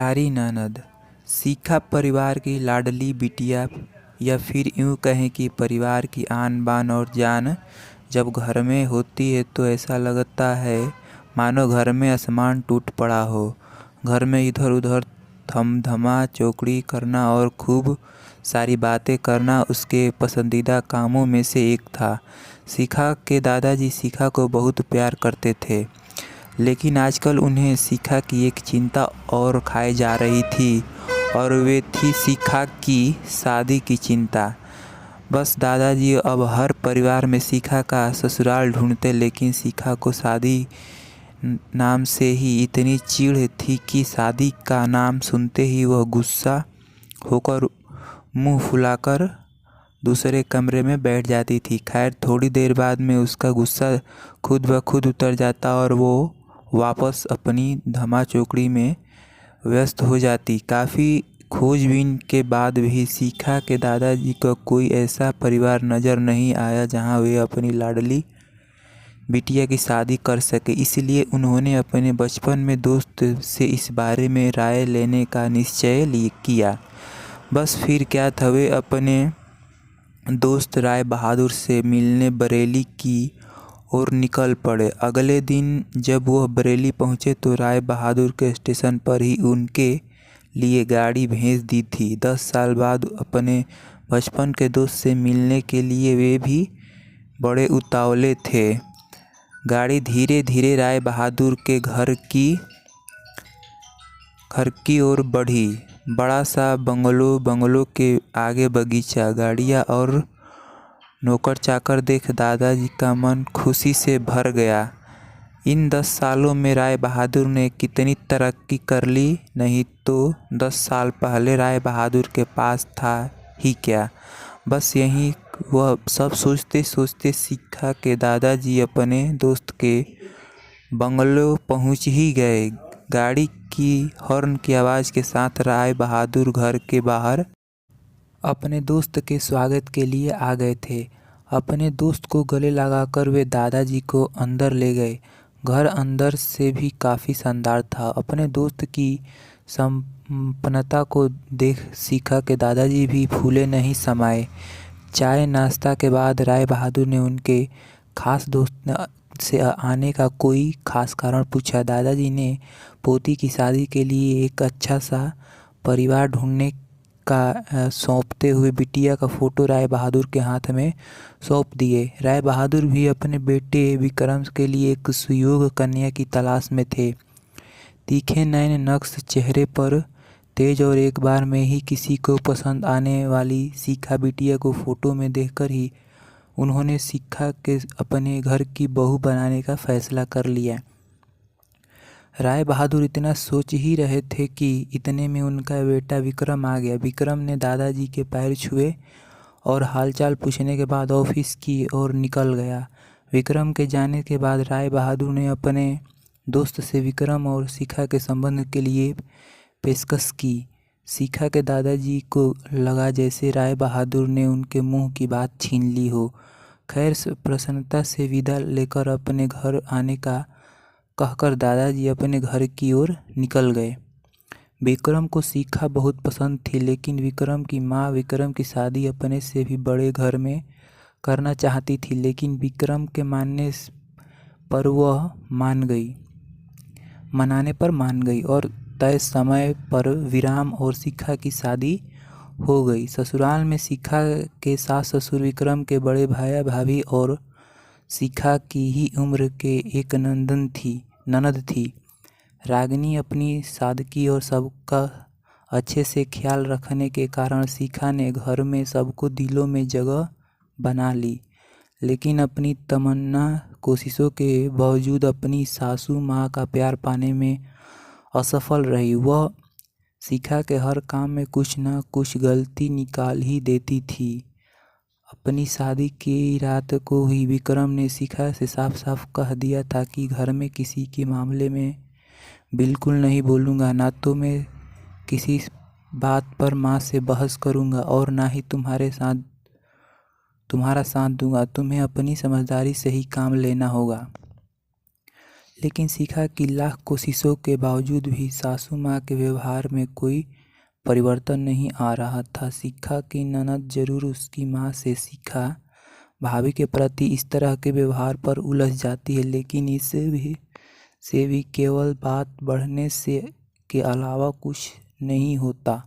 प्यारी ननद शिखा परिवार की लाडली बिटिया या फिर यूँ कहें कि परिवार की आन बान और जान। जब घर में होती है तो ऐसा लगता है मानो घर में आसमान टूट पड़ा हो। घर में इधर उधर थमथमा चौकड़ी करना और खूब सारी बातें करना उसके पसंदीदा कामों में से एक था। शिखा के दादाजी शिखा को बहुत प्यार करते थे, लेकिन आजकल उन्हें शिखा की एक चिंता और खाई जा रही थी, और वे थी शिखा की शादी की चिंता। बस दादाजी अब हर परिवार में शिखा का ससुराल ढूंढते, लेकिन शिखा को शादी नाम से ही इतनी चिढ़ थी कि शादी का नाम सुनते ही वह गुस्सा होकर मुंह फुलाकर दूसरे कमरे में बैठ जाती थी। खैर, थोड़ी देर बाद में उसका गुस्सा खुद ब खुद उतर जाता और वो वापस अपनी धमा चौकड़ी में व्यस्त हो जाती। काफ़ी खोजबीन के बाद भी शिखा के दादाजी को कोई ऐसा परिवार नज़र नहीं आया जहां वे अपनी लाडली बिटिया की शादी कर सके। इसलिए उन्होंने अपने बचपन में दोस्त से इस बारे में राय लेने का निश्चय किया। बस फिर क्या था, वे अपने दोस्त राय बहादुर से मिलने बरेली की और निकल पड़े। अगले दिन जब वह बरेली पहुंचे तो राय बहादुर के स्टेशन पर ही उनके लिए गाड़ी भेज दी थी। 10 साल बाद अपने बचपन के दोस्त से मिलने के लिए वे भी बड़े उतावले थे। गाड़ी धीरे धीरे राय बहादुर के घर की ओर बढ़ी। बड़ा सा बंगलो के आगे बगीचा, गाड़ियाँ और नौकर चाकर देख दादाजी का मन खुशी से भर गया। इन 10 सालों में राय बहादुर ने कितनी तरक्की कर ली, नहीं तो 10 साल पहले राय बहादुर के पास था ही क्या। बस यही वह सब सोचते सोचते शिखा के दादाजी अपने दोस्त के बंगलो पहुंच ही गए। गाड़ी की हॉर्न की आवाज़ के साथ राय बहादुर घर के बाहर अपने दोस्त के स्वागत के लिए आ गए थे। अपने दोस्त को गले लगाकर वे दादाजी को अंदर ले गए। घर अंदर से भी काफ़ी शानदार था। अपने दोस्त की संपन्नता को देख शिखा के दादाजी भी फूले नहीं समाये। चाय नाश्ता के बाद राय बहादुर ने उनके खास दोस्त से आने का कोई खास कारण पूछा। दादाजी ने पोती की शादी के लिए एक अच्छा सा परिवार ढूंढने का सौंपते हुए बिटिया का फोटो राय बहादुर के हाथ में सौंप दिए। राय बहादुर भी अपने बेटे विक्रम के लिए एक सुयोग्य कन्या की तलाश में थे। तीखे नयन नक्श चेहरे पर तेज और एक बार में ही किसी को पसंद आने वाली शिखा बिटिया को फोटो में देखकर ही उन्होंने शिखा के अपने घर की बहू बनाने का फैसला कर लिया। राय बहादुर इतना सोच ही रहे थे कि इतने में उनका बेटा विक्रम आ गया। विक्रम ने दादाजी के पैर छुए और हालचाल पूछने के बाद ऑफिस की ओर निकल गया। विक्रम के जाने के बाद राय बहादुर ने अपने दोस्त से विक्रम और शिखा के संबंध के लिए पेशकश की। शिखा के दादाजी को लगा जैसे राय बहादुर ने उनके मुंह की बात छीन ली हो। खैर, प्रसन्नता से विदा लेकर अपने घर आने का कहकर दादाजी अपने घर की ओर निकल गए। विक्रम को शिखा बहुत पसंद थी, लेकिन विक्रम की माँ विक्रम की शादी अपने से भी बड़े घर में करना चाहती थी। लेकिन विक्रम के मानने पर वह मनाने पर मान गई और तय समय पर विराम और शिखा की शादी हो गई। ससुराल में शिखा के सास ससुर विक्रम के बड़े भाई भाभी और शिखा की ही उम्र के एक ननद थी। रागिनी अपनी सादगी और सबका अच्छे से ख्याल रखने के कारण शिखा ने घर में सबको दिलों में जगह बना ली, लेकिन अपनी तमन्ना कोशिशों के बावजूद अपनी सासू माँ का प्यार पाने में असफल रही। वह शिखा के हर काम में कुछ न कुछ गलती निकाल ही देती थी। अपनी शादी की रात को ही विक्रम ने शिखा से साफ साफ कह दिया था कि घर में किसी के मामले में बिल्कुल नहीं बोलूँगा, ना तो मैं किसी बात पर माँ से बहस करूँगा और ना ही तुम्हारा साथ दूंगा। तुम्हें अपनी समझदारी से ही काम लेना होगा। लेकिन शिखा की लाख कोशिशों के बावजूद भी सासू माँ के व्यवहार में कोई परिवर्तन नहीं आ रहा था। शिखा की ननद जरूर उसकी माँ से शिखा भाभी के प्रति इस तरह के व्यवहार पर उलझ जाती है, लेकिन इससे भी केवल बात बढ़ने से के अलावा कुछ नहीं होता।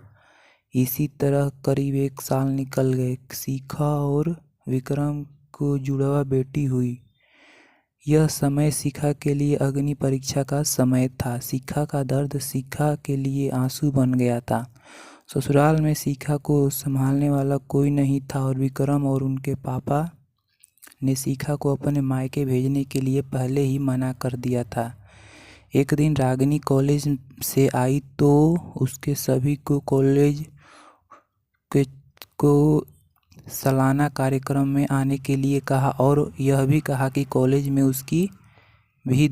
इसी तरह करीब 1 साल निकल गए। शिखा और विक्रम को जुड़वा बेटी हुई। यह समय शिखा के लिए अग्नि परीक्षा का समय था। शिखा का दर्द शिखा के लिए आंसू बन गया था। ससुराल में शिखा को संभालने वाला कोई नहीं था और विक्रम और उनके पापा ने शिखा को अपने मायके भेजने के लिए पहले ही मना कर दिया था। एक दिन रागिनी कॉलेज से आई तो उसके सभी को कॉलेज को सालाना कार्यक्रम में आने के लिए कहा और यह भी कहा कि कॉलेज में उसकी भी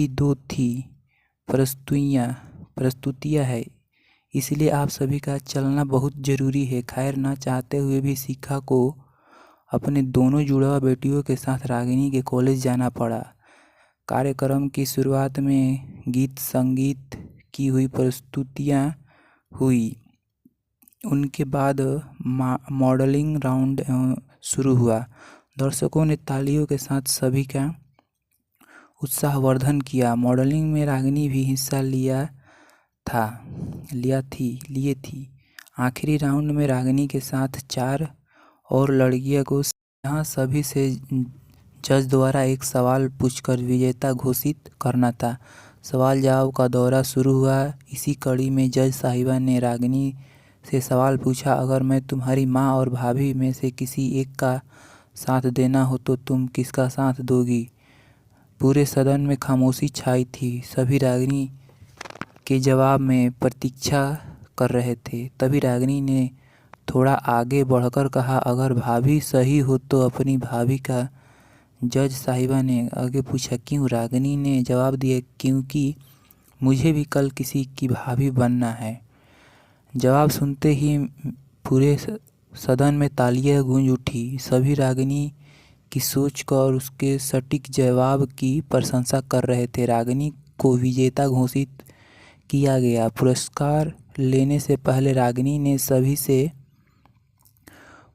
दो थी प्रस्तुतियाँ है, इसलिए आप सभी का चलना बहुत ज़रूरी है। खैर, न चाहते हुए भी शिखा को अपने दोनों जुड़वा बेटियों के साथ रागिनी के कॉलेज जाना पड़ा। कार्यक्रम की शुरुआत में गीत संगीत की हुई प्रस्तुतियाँ हुई। उनके बाद मॉडलिंग राउंड शुरू हुआ। दर्शकों ने तालियों के साथ सभी का उत्साहवर्धन किया। मॉडलिंग में रागिनी भी हिस्सा लिए थी। आखिरी राउंड में रागिनी के साथ 4 और लड़कियों को यहाँ सभी से जज द्वारा एक सवाल पूछकर विजेता घोषित करना था। सवाल जवाब का दौरा शुरू हुआ। इसी कड़ी में जज साहिबा ने रागिनी से सवाल पूछा, अगर मैं तुम्हारी माँ और भाभी में से किसी एक का साथ देना हो तो तुम किसका साथ दोगी? पूरे सदन में खामोशी छाई थी। सभी रागिनी के जवाब में प्रतीक्षा कर रहे थे। तभी रागिनी ने थोड़ा आगे बढ़कर कहा, अगर भाभी सही हो तो अपनी भाभी का। जज साहिबा ने आगे पूछा, क्यों? रागिनी ने जवाब दिया, क्योंकि मुझे भी कल किसी की भाभी बनना है। जवाब सुनते ही पूरे सदन में तालियां गूंज उठी। सभी रागिनी की सोच का और उसके सटीक जवाब की प्रशंसा कर रहे थे। रागिनी को विजेता घोषित किया गया। पुरस्कार लेने से पहले रागिनी ने सभी से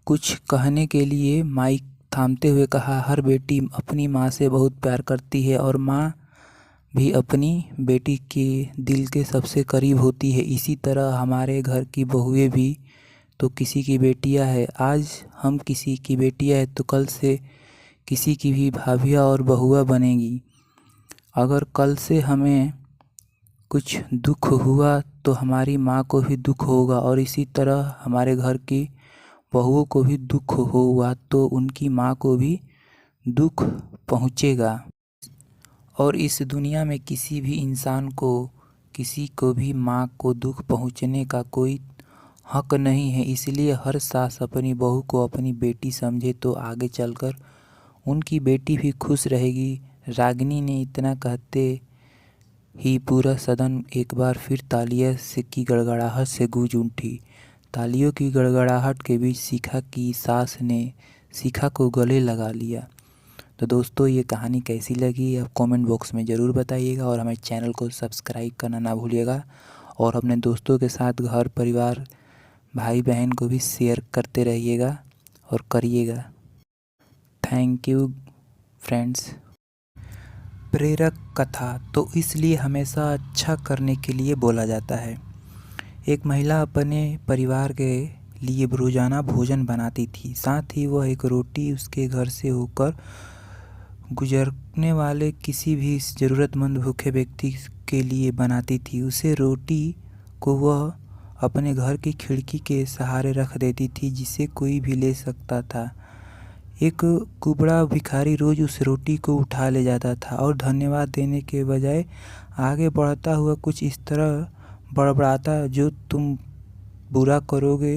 कुछ कहने के लिए माइक थामते हुए कहा, हर बेटी अपनी माँ से बहुत प्यार करती है और माँ भी अपनी बेटी के दिल के सबसे करीब होती है। इसी तरह हमारे घर की बहुएं भी तो किसी की बेटियां हैं। आज हम किसी की बेटियां हैं तो कल से किसी की भी भाभियाँ और बहुआ बनेगी। अगर कल से हमें कुछ दुख हुआ तो हमारी माँ को भी दुख होगा और इसी तरह हमारे घर की बहुओं को भी दुख हुआ तो उनकी माँ को भी दुख पहुँचेगा। और इस दुनिया में किसी भी इंसान को किसी को भी माँ को दुख पहुँचने का कोई हक नहीं है। इसलिए हर सास अपनी बहू को अपनी बेटी समझे तो आगे चलकर उनकी बेटी भी खुश रहेगी। रागिनी ने इतना कहते ही पूरा सदन एक बार फिर तालियों की गड़गड़ाहट से गूंज उठी। तालियों की गड़गड़ाहट के बीच शिखा की सास ने शिखा को गले लगा लिया। तो दोस्तों, ये कहानी कैसी लगी आप कमेंट बॉक्स में ज़रूर बताइएगा और हमारे चैनल को सब्सक्राइब करना ना भूलिएगा और अपने दोस्तों के साथ घर परिवार भाई बहन को भी शेयर करते रहिएगा और करिएगा। Thank you friends. प्रेरक कथा तो इसलिए हमेशा अच्छा करने के लिए बोला जाता है। एक महिला अपने परिवार के लिए रोज़ाना भोजन बनाती थी। साथ ही वह एक रोटी उसके घर से होकर गुजरने वाले किसी भी ज़रूरतमंद भूखे व्यक्ति के लिए बनाती थी। उसे रोटी को वह अपने घर की खिड़की के सहारे रख देती थी जिसे कोई भी ले सकता था। एक कुबड़ा भिखारी रोज़ उस रोटी को उठा ले जाता था और धन्यवाद देने के बजाय आगे बढ़ता हुआ कुछ इस तरह बड़बड़ाता, जो तुम बुरा करोगे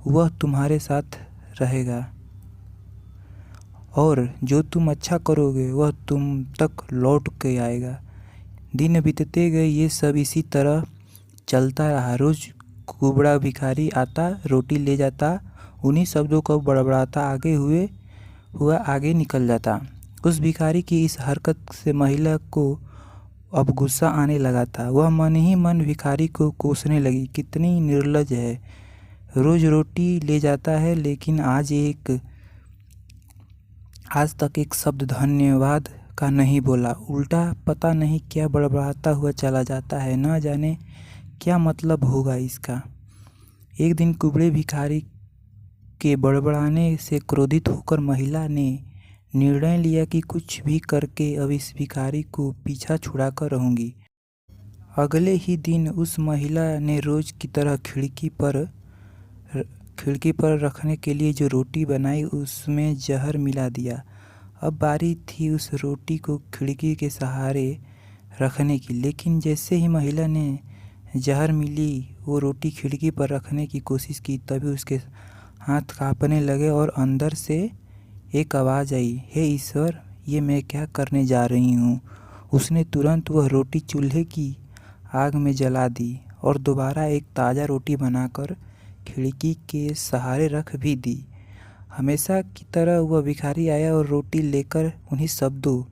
वह तुम्हारे साथ रहेगा और जो तुम अच्छा करोगे वह तुम तक लौट के आएगा। दिन बीतते गए, ये सब इसी तरह चलता रहा। रोज़ कुबड़ा भिखारी आता, रोटी ले जाता, उन्हीं शब्दों को बड़बड़ाता आगे निकल जाता। उस भिखारी की इस हरकत से महिला को अब गुस्सा आने लगा था। वह मन ही मन भिखारी को कोसने लगी, कितनी निर्लज है, रोज रोटी ले जाता है लेकिन आज तक एक शब्द धन्यवाद का नहीं बोला, उल्टा पता नहीं क्या बड़बड़ाता हुआ चला जाता है, न जाने क्या मतलब होगा इसका। एक दिन कुबड़े भिखारी के बड़बड़ाने से क्रोधित होकर महिला ने निर्णय लिया कि कुछ भी करके अब इस भिखारी को पीछा छुड़ाकर रहूंगी। अगले ही दिन उस महिला ने रोज की तरह खिड़की पर रखने के लिए जो रोटी बनाई उसमें जहर मिला दिया। अब बारी थी उस रोटी को खिड़की के सहारे रखने की, लेकिन जैसे ही महिला ने जहर मिली वो रोटी खिड़की पर रखने की कोशिश की, तभी उसके हाथ कांपने लगे और अंदर से एक आवाज़ आई, हे ईश्वर, ये मैं क्या करने जा रही हूँ। उसने तुरंत वह रोटी चूल्हे की आग में जला दी और दोबारा एक ताज़ा रोटी बनाकर खिड़की के सहारे रख भी दी। हमेशा की तरह वह भिखारी आया और रोटी लेकर उन्हीं शब्दों,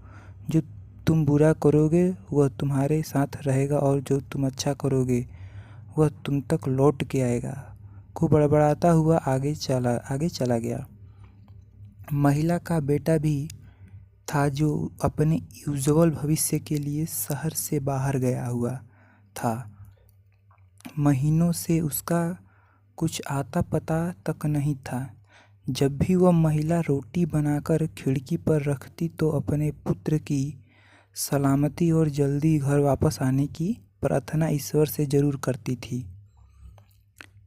जो तुम बुरा करोगे वह तुम्हारे साथ रहेगा और जो तुम अच्छा करोगे वह तुम तक लौट के आएगा, को बड़बड़ाता हुआ आगे चला गया। महिला का बेटा भी था जो अपने उज्जवल भविष्य के लिए शहर से बाहर गया हुआ था। महीनों से उसका कुछ आता पता तक नहीं था। जब भी वह महिला रोटी बनाकर खिड़की पर रखती तो अपने पुत्र की सलामती और जल्दी घर वापस आने की प्रार्थना ईश्वर से जरूर करती थी।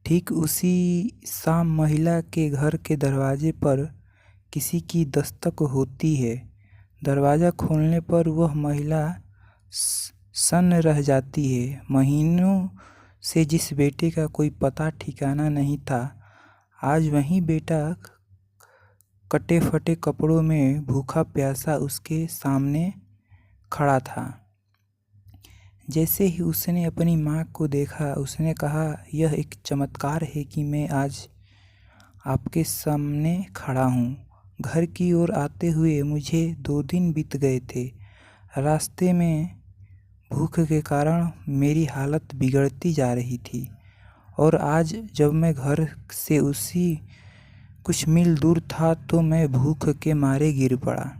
ठीक उसी शाम महिला के घर के दरवाजे पर किसी की दस्तक होती है। दरवाज़ा खोलने पर वह महिला सन्न रह जाती है। महीनों से जिस बेटे का कोई पता ठिकाना नहीं था, आज वही बेटा कटे फटे कपड़ों में भूखा प्यासा उसके सामने खड़ा था। जैसे ही उसने अपनी माँ को देखा, उसने कहा, यह एक चमत्कार है कि मैं आज आपके सामने खड़ा हूँ। घर की ओर आते हुए मुझे 2 दिन बीत गए थे। रास्ते में भूख के कारण मेरी हालत बिगड़ती जा रही थी और आज जब मैं घर से उसी कुछ मील दूर था तो मैं भूख के मारे गिर पड़ा।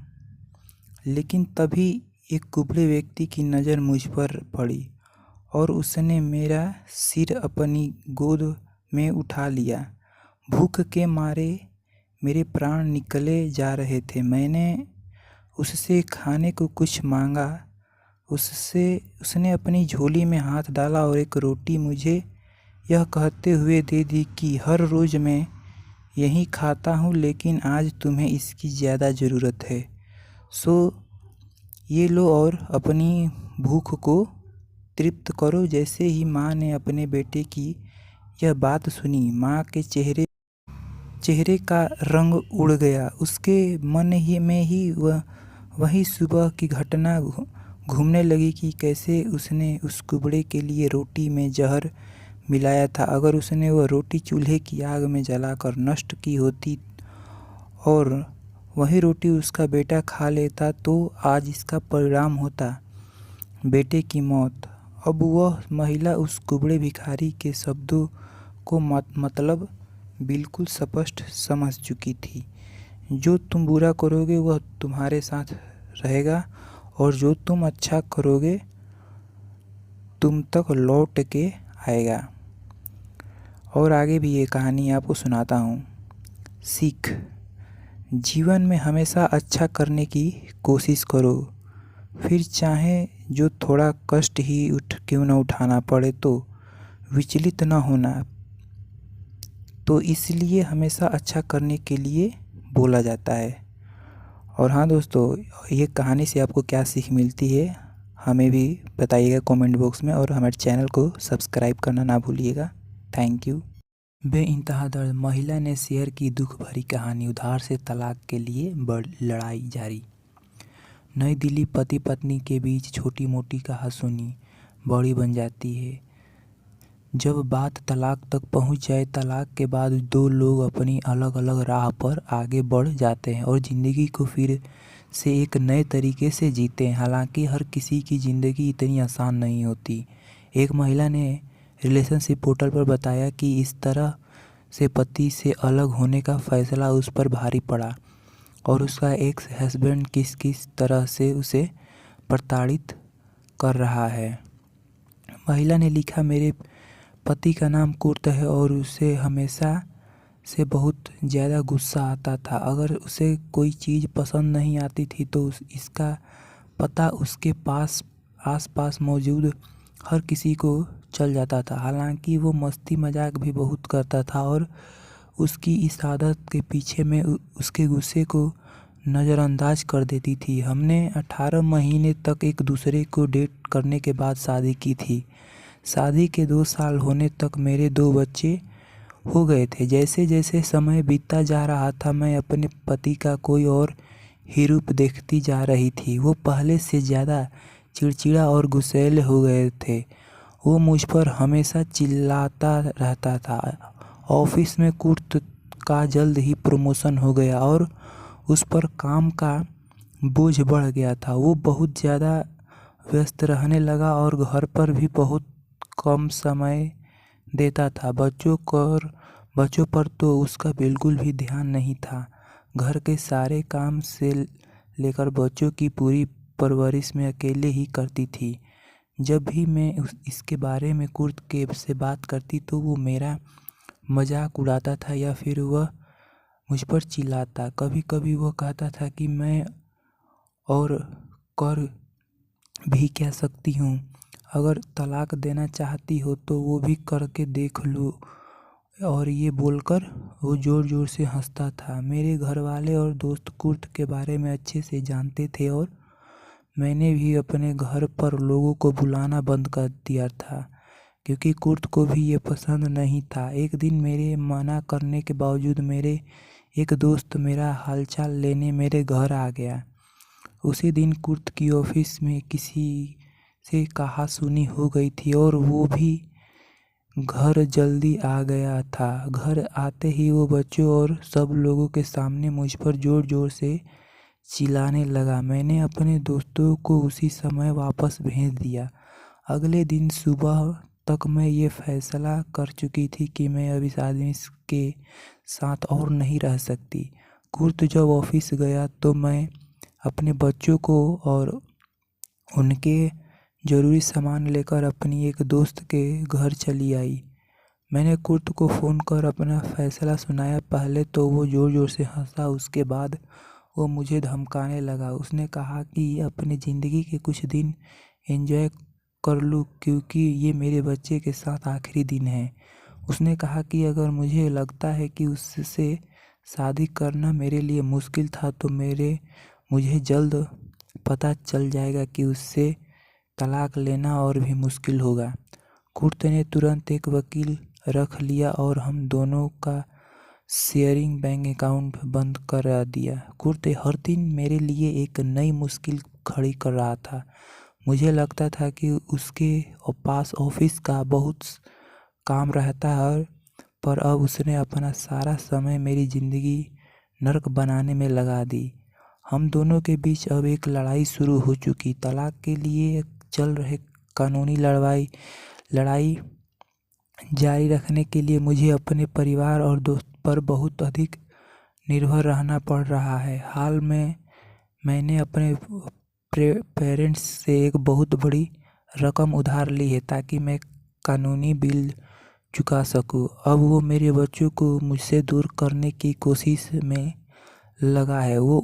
लेकिन तभी एक कुबड़े व्यक्ति की नज़र मुझ पर पड़ी और उसने मेरा सिर अपनी गोद में उठा लिया। भूख के मारे मेरे प्राण निकले जा रहे थे। मैंने उससे खाने को कुछ मांगा। उसने अपनी झोली में हाथ डाला और एक रोटी मुझे यह कहते हुए दे दी कि हर रोज़ मैं यही खाता हूँ, लेकिन आज तुम्हें इसकी ज़्यादा ज़रूरत है, सो ये लो और अपनी भूख को तृप्त करो। जैसे ही माँ ने अपने बेटे की यह बात सुनी, माँ के चेहरे का रंग उड़ गया। उसके मन में ही वही सुबह की घटना घूमने लगी कि कैसे उसने उस कुबड़े के लिए रोटी में जहर मिलाया था। अगर उसने वह रोटी चूल्हे की आग में जलाकर नष्ट की होती और वही रोटी उसका बेटा खा लेता तो आज इसका परिणाम होता बेटे की मौत। अब वह महिला उस कुबड़े भिखारी के शब्दों को मतलब बिल्कुल स्पष्ट समझ चुकी थी। जो तुम बुरा करोगे वह तुम्हारे साथ रहेगा और जो तुम अच्छा करोगे तुम तक लौट के आएगा। और आगे भी ये कहानी आपको सुनाता हूँ। सीख, जीवन में हमेशा अच्छा करने की कोशिश करो, फिर चाहे जो थोड़ा कष्ट ही क्यों न उठाना पड़े तो विचलित न होना। तो इसलिए हमेशा अच्छा करने के लिए बोला जाता है। और हाँ दोस्तों, ये कहानी से आपको क्या सीख मिलती है हमें भी बताइएगा कमेंट बॉक्स में और हमारे चैनल को सब्सक्राइब करना ना भूलिएगा। Thank you. बेइंतहा दर्द, महिला ने शेयर की दुख भरी कहानी। उधार से तलाक के लिए लड़ाई जारी। नई दिल्ली, पति पत्नी के बीच छोटी मोटी कहासुनी बड़ी बन जाती है। जब बात तलाक तक पहुंच जाए, तलाक के बाद 2 लोग अपनी अलग अलग राह पर आगे बढ़ जाते हैं और ज़िंदगी को फिर से एक नए तरीके से जीते हैं। हालांकि हर किसी की ज़िंदगी इतनी आसान नहीं होती। एक महिला ने रिलेशनशिप पोर्टल पर बताया कि इस तरह से पति से अलग होने का फैसला उस पर भारी पड़ा और उसका एक्स हस्बैंड किस किस तरह से उसे प्रताड़ित कर रहा है। महिला ने लिखा, मेरे पति का नाम कुर्त है और उसे हमेशा से बहुत ज़्यादा गुस्सा आता था। अगर उसे कोई चीज़ पसंद नहीं आती थी तो इसका पता उसके आस-पास मौजूद हर किसी को चल जाता था। हालांकि वो मस्ती मजाक भी बहुत करता था और उसकी इस आदत के पीछे मैं उसके गुस्से को नज़रअंदाज कर देती थी। हमने 18 महीने तक एक दूसरे को डेट करने के बाद शादी की थी। शादी के 2 साल होने तक मेरे 2 बच्चे हो गए थे। जैसे जैसे समय बीतता जा रहा था मैं अपने पति का कोई और ही रूप देखती जा रही थी। वो पहले से ज़्यादा चिड़चिड़ा और गुस्सैल हो गए थे। वो मुझ पर हमेशा चिल्लाता रहता था। ऑफिस में कुर्त का जल्द ही प्रमोशन हो गया और उस पर काम का बोझ बढ़ गया था। वो बहुत ज़्यादा व्यस्त रहने लगा और घर पर भी बहुत कम समय देता था। बच्चों पर तो उसका बिल्कुल भी ध्यान नहीं था। घर के सारे काम से लेकर बच्चों की पूरी परवरिश में अकेले ही करती थी। जब भी मैं इसके बारे में कुर्त के से बात करती तो वो मेरा मजाक उड़ाता था या फिर वह मुझ पर चिल्लाता। कभी कभी वह कहता था कि मैं और कर भी क्या सकती हूँ, अगर तलाक देना चाहती हो तो वो भी करके देख लो। और ये बोलकर वो ज़ोर ज़ोर से हंसता था। मेरे घर वाले और दोस्त कुर्त के बारे में अच्छे से जानते थे और मैंने भी अपने घर पर लोगों को बुलाना बंद कर दिया था क्योंकि कुर्त को भी ये पसंद नहीं था। एक दिन मेरे मना करने के बावजूद मेरे एक दोस्त मेरा हालचाल लेने मेरे घर आ गया। उसी दिन कुर्त की ऑफिस में किसी से कहा सुनी हो गई थी और वो भी घर जल्दी आ गया था। घर आते ही वो बच्चों और सब लोगों के सामने मुझ पर ज़ोर ज़ोर से चिल्लाने लगा। मैंने अपने दोस्तों को उसी समय वापस भेज दिया। अगले दिन सुबह तक मैं ये फैसला कर चुकी थी कि मैं अब इस आदमी के साथ और नहीं रह सकती। कुर्त जब ऑफिस गया तो मैं अपने बच्चों को और उनके ज़रूरी सामान लेकर अपनी एक दोस्त के घर चली आई। मैंने कुर्त को फ़ोन कर अपना फैसला सुनाया। पहले तो वो ज़ोर ज़ोर से हंसा, उसके बाद वो मुझे धमकाने लगा। उसने कहा कि अपनी ज़िंदगी के कुछ दिन एंजॉय कर लूँ क्योंकि ये मेरे बच्चे के साथ आखिरी दिन है। उसने कहा कि अगर मुझे लगता है कि उससे शादी करना मेरे लिए मुश्किल था तो मुझे जल्द पता चल जाएगा कि उससे तलाक लेना और भी मुश्किल होगा। कुर्त ने तुरंत एक वकील रख लिया और हम दोनों का शेयरिंग बैंक अकाउंट बंद करा दिया। कुर्त हर दिन मेरे लिए एक नई मुश्किल खड़ी कर रहा था। मुझे लगता था कि उसके पास ऑफिस का बहुत काम रहता है पर अब उसने अपना सारा समय मेरी ज़िंदगी नर्क बनाने में लगा दी। हम दोनों के बीच अब एक लड़ाई शुरू हो चुकी। तलाक के लिए चल रहे कानूनी लड़ाई जारी रखने के लिए मुझे अपने परिवार और दोस्त पर बहुत अधिक निर्भर रहना पड़ रहा है। हाल में मैंने अपने पेरेंट्स से एक बहुत बड़ी रकम उधार ली है ताकि मैं कानूनी बिल चुका सकूं। अब वो मेरे बच्चों को मुझसे दूर करने की कोशिश में लगा है। वो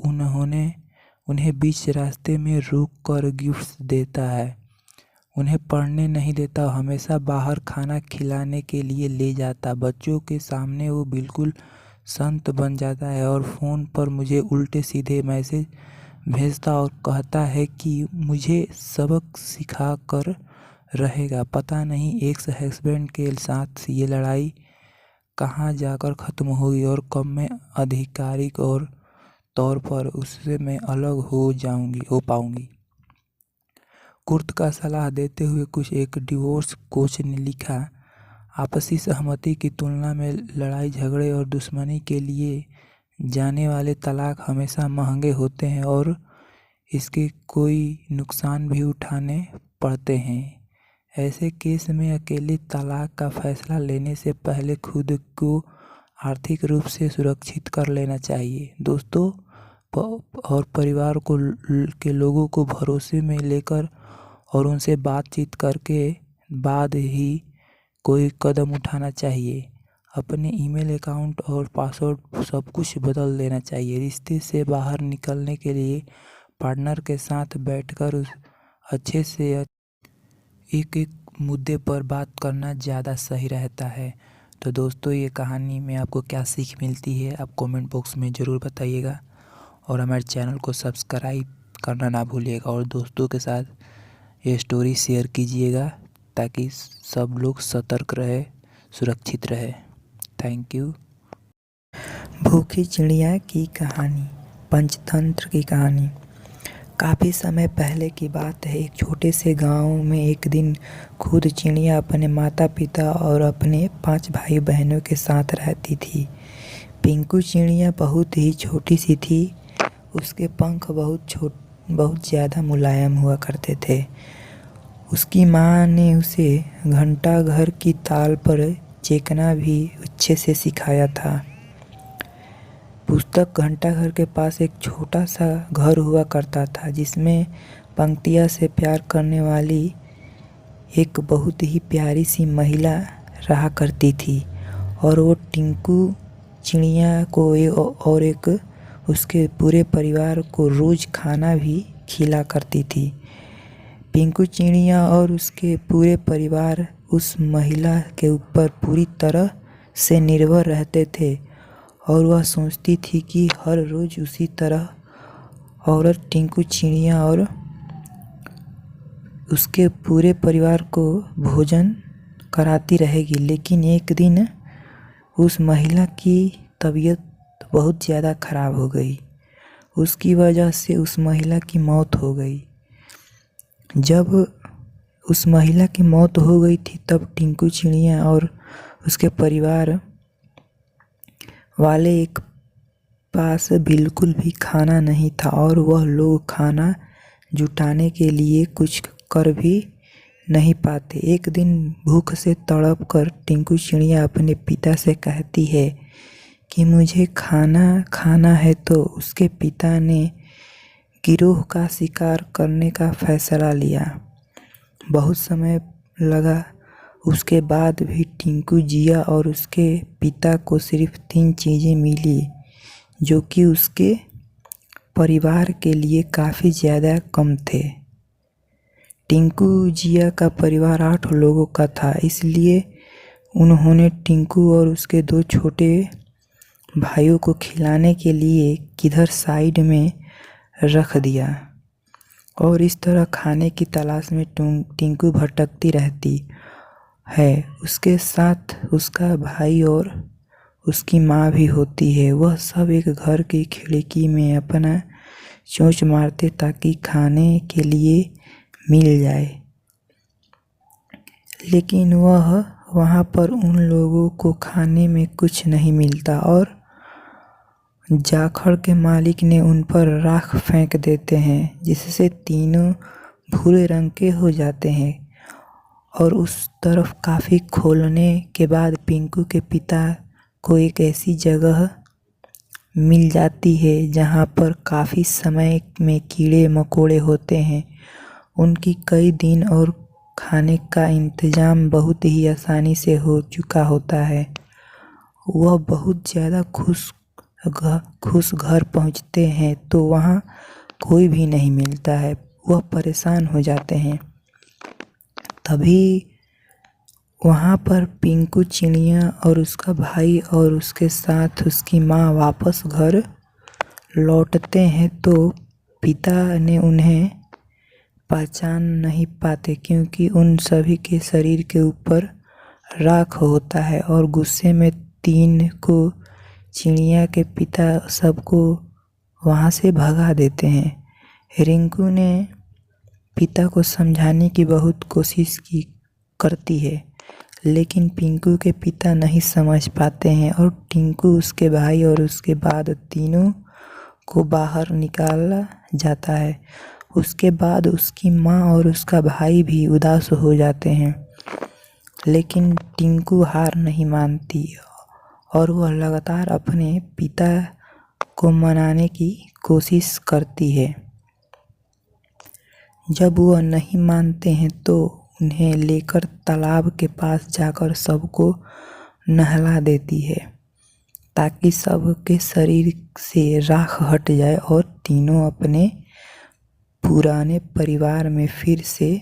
उन्हें बीच रास्ते में रोक कर गिफ्ट्स देता है, उन्हें पढ़ने नहीं देता, हमेशा बाहर खाना खिलाने के लिए ले जाता। बच्चों के सामने वो बिल्कुल संत बन जाता है और फ़ोन पर मुझे उल्टे सीधे मैसेज भेजता और कहता है कि मुझे सबक सिखा कर रहेगा। पता नहीं एक्स हस्बैंड के साथ ये लड़ाई कहाँ जाकर ख़त्म होगी और कब मैं आधिकारिक और तौर पर उससे मैं अलग हो पाऊंगी। कुर्त का सलाह देते हुए एक डिवोर्स कोच ने लिखा, आपसी सहमति की तुलना में लड़ाई झगड़े और दुश्मनी के लिए जाने वाले तलाक हमेशा महंगे होते हैं और इसके कोई नुकसान भी उठाने पड़ते हैं। ऐसे केस में अकेले तलाक का फैसला लेने से पहले खुद को आर्थिक रूप से सुरक्षित कर लेना चाहिए। दोस्तों और परिवार के लोगों को भरोसे में लेकर और उनसे बातचीत करके बाद ही कोई कदम उठाना चाहिए। अपने ईमेल अकाउंट और पासवर्ड सब कुछ बदल देना चाहिए। रिश्ते से बाहर निकलने के लिए पार्टनर के साथ बैठकर अच्छे से एक मुद्दे पर बात करना ज़्यादा सही रहता है। तो दोस्तों, ये कहानी में आपको क्या सीख मिलती है आप कमेंट बॉक्स में ज़रूर बताइएगा और हमारे चैनल को सब्सक्राइब करना ना भूलिएगा और दोस्तों के साथ ये स्टोरी शेयर कीजिएगा ताकि सब लोग सतर्क रहे, सुरक्षित रहे। Thank you. भूखी चिड़िया की कहानी। पंचतंत्र की कहानी। काफ़ी समय पहले की बात है। एक छोटे से गांव में एक दिन खुद चिड़िया अपने माता पिता और अपने 5 भाई बहनों के साथ रहती थी। पिंकू चिड़िया बहुत ही छोटी सी थी। उसके पंख बहुत ज़्यादा मुलायम हुआ करते थे। उसकी माँ ने उसे घंटा घर की ताल पर चेकना भी अच्छे से सिखाया था। पुस्तक घंटाघर के पास एक छोटा सा घर हुआ करता था जिसमें पंक्तियाँ से प्यार करने वाली एक बहुत ही प्यारी सी महिला रहा करती थी और वो टिंकू चिड़िया को और एक उसके पूरे परिवार को रोज़ खाना भी खिला करती थी। पिंकू चिड़िया और उसके पूरे परिवार उस महिला के ऊपर पूरी तरह से निर्भर रहते थे और वह सोचती थी कि हर रोज़ उसी तरह औरत टिंकू चिड़िया और उसके पूरे परिवार को भोजन कराती रहेगी। लेकिन एक दिन उस महिला की तबीयत बहुत ज़्यादा ख़राब हो गई। उसकी वजह से उस महिला की मौत हो गई। जब उस महिला की मौत हो गई थी तब टिंकू चिड़िया और उसके परिवार वाले एक पास बिल्कुल भी खाना नहीं था और वह लोग खाना जुटाने के लिए कुछ कर भी नहीं पाते। एक दिन भूख से तड़प कर टिंकू चिड़िया अपने पिता से कहती है कि मुझे खाना खाना है। तो उसके पिता ने गिरोह का शिकार करने का फैसला लिया। बहुत समय लगा, उसके बाद भी टिंकू जिया और उसके पिता को सिर्फ 3 चीज़ें मिली जो कि उसके परिवार के लिए काफ़ी ज़्यादा कम थे। टिंकू जिया का परिवार 8 लोगों का था, इसलिए उन्होंने टिंकू और उसके 2 छोटे भाइयों को खिलाने के लिए किधर साइड में रख दिया और इस तरह खाने की तलाश में टिंकू भटकती रहती है। उसके साथ उसका भाई और उसकी माँ भी होती है। वह सब एक घर की खिड़की में अपना चोंच मारते ताकि खाने के लिए मिल जाए, लेकिन वहाँ पर उन लोगों को खाने में कुछ नहीं मिलता और जाखड़ के मालिक ने उन पर राख फेंक देते हैं जिससे तीनों भूरे रंग के हो जाते हैं। और उस तरफ काफ़ी खोलने के बाद पिंकू के पिता को एक ऐसी जगह मिल जाती है जहाँ पर काफ़ी समय में कीड़े मकोड़े होते हैं। उनकी कई दिन और खाने का इंतज़ाम बहुत ही आसानी से हो चुका होता है। वह बहुत ज़्यादा खुश घर पहुँचते हैं तो वहाँ कोई भी नहीं मिलता है। वह परेशान हो जाते हैं। तभी वहाँ पर पिंकू चिड़िया और उसका भाई और उसके साथ उसकी माँ वापस घर लौटते हैं तो पिता ने उन्हें पहचान नहीं पाते क्योंकि उन सभी के शरीर के ऊपर राख होता है और गुस्से में 3 को चिड़िया के पिता सबको वहाँ से भगा देते हैं। रिंकू ने पिता को समझाने की बहुत कोशिश करती है, लेकिन पिंकू के पिता नहीं समझ पाते हैं और टिंकू, उसके भाई और उसके बाद तीनों को बाहर जाता है। उसके बाद उसकी माँ और उसका भाई भी उदास हो जाते हैं, लेकिन टिंकू हार नहीं मानती और वह लगातार अपने पिता को मनाने की कोशिश करती है। जब वह नहीं मानते हैं तो उन्हें लेकर तालाब के पास जाकर सबको नहला देती है, ताकि सबके शरीर से राख हट जाए और तीनों अपने पुराने परिवार में फिर से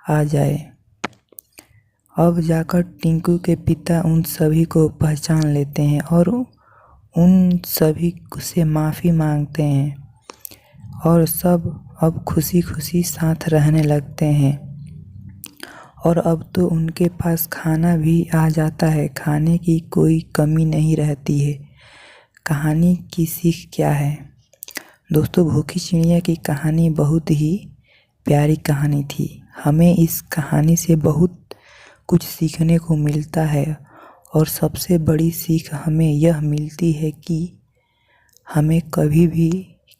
आ जाए। अब जाकर टिंकू के पिता उन सभी को पहचान लेते हैं और उन सभी से माफ़ी मांगते हैं और सब अब खुशी खुशी साथ रहने लगते हैं। और अब तो उनके पास खाना भी आ जाता है, खाने की कोई कमी नहीं रहती है। कहानी की सीख क्या है? दोस्तों, भूखी चिड़िया की कहानी बहुत ही प्यारी कहानी थी। हमें इस कहानी से बहुत कुछ सीखने को मिलता है और सबसे बड़ी सीख हमें यह मिलती है कि हमें कभी भी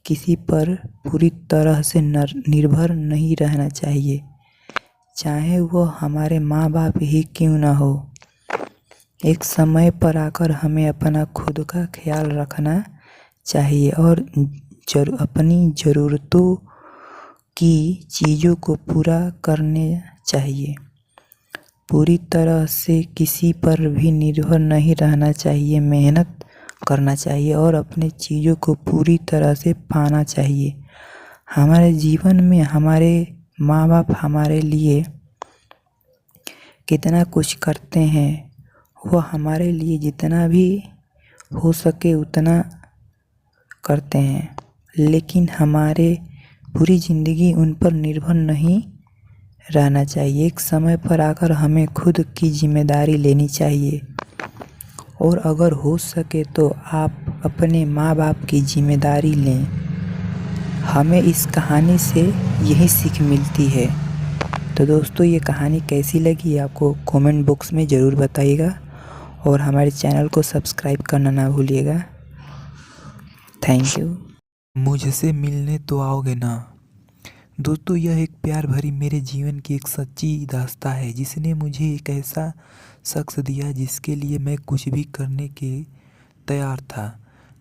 किसी पर पूरी तरह से निर्भर नहीं रहना चाहिए, चाहे वह हमारे माँ बाप ही क्यों ना हो। एक समय पर आकर हमें अपना खुद का ख्याल रखना चाहिए और अपनी ज़रूरतों की चीज़ों को पूरा करने चाहिए। पूरी तरह से किसी पर भी निर्भर नहीं रहना चाहिए, मेहनत करना चाहिए और अपने चीज़ों को पूरी तरह से पाना चाहिए। हमारे जीवन में हमारे माँ बाप हमारे लिए कितना कुछ करते हैं, वह हमारे लिए जितना भी हो सके उतना करते हैं, लेकिन हमारे पूरी ज़िंदगी उन पर निर्भर नहीं रहना चाहिए। एक समय पर आकर हमें खुद की जिम्मेदारी लेनी चाहिए और अगर हो सके तो आप अपने माँ बाप की जिम्मेदारी लें। हमें इस कहानी से यही सीख मिलती है। तो दोस्तों, ये कहानी कैसी लगी आपको कमेंट बॉक्स में ज़रूर बताइएगा और हमारे चैनल को सब्सक्राइब करना ना भूलिएगा। Thank you. मुझसे मिलने तो आओगे ना? दोस्तों, यह एक प्यार भरी मेरे जीवन की एक सच्ची दास्तां है, जिसने मुझे एक ऐसा शख्स दिया जिसके लिए मैं कुछ भी करने के तैयार था,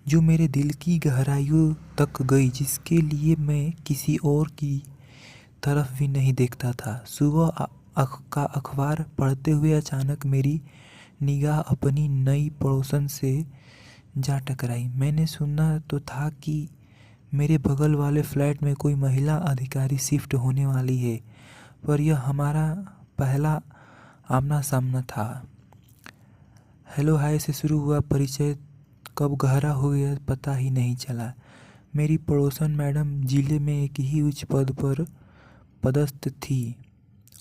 जो मेरे दिल की गहराइयों तक गई, जिसके लिए मैं किसी और की तरफ भी नहीं देखता था। सुबह का अखबार पढ़ते हुए अचानक मेरी निगाह अपनी नई पड़ोसन से जा टकराई। मैंने सुना तो था कि मेरे बगल वाले फ्लैट में कोई महिला अधिकारी शिफ्ट होने वाली है, पर यह हमारा पहला आमना सामना था। हेलो हाय से शुरू हुआ परिचय कब गहरा हो गया पता ही नहीं चला। मेरी पड़ोसन मैडम जिले में एक ही उच्च पद पर पदस्थ थी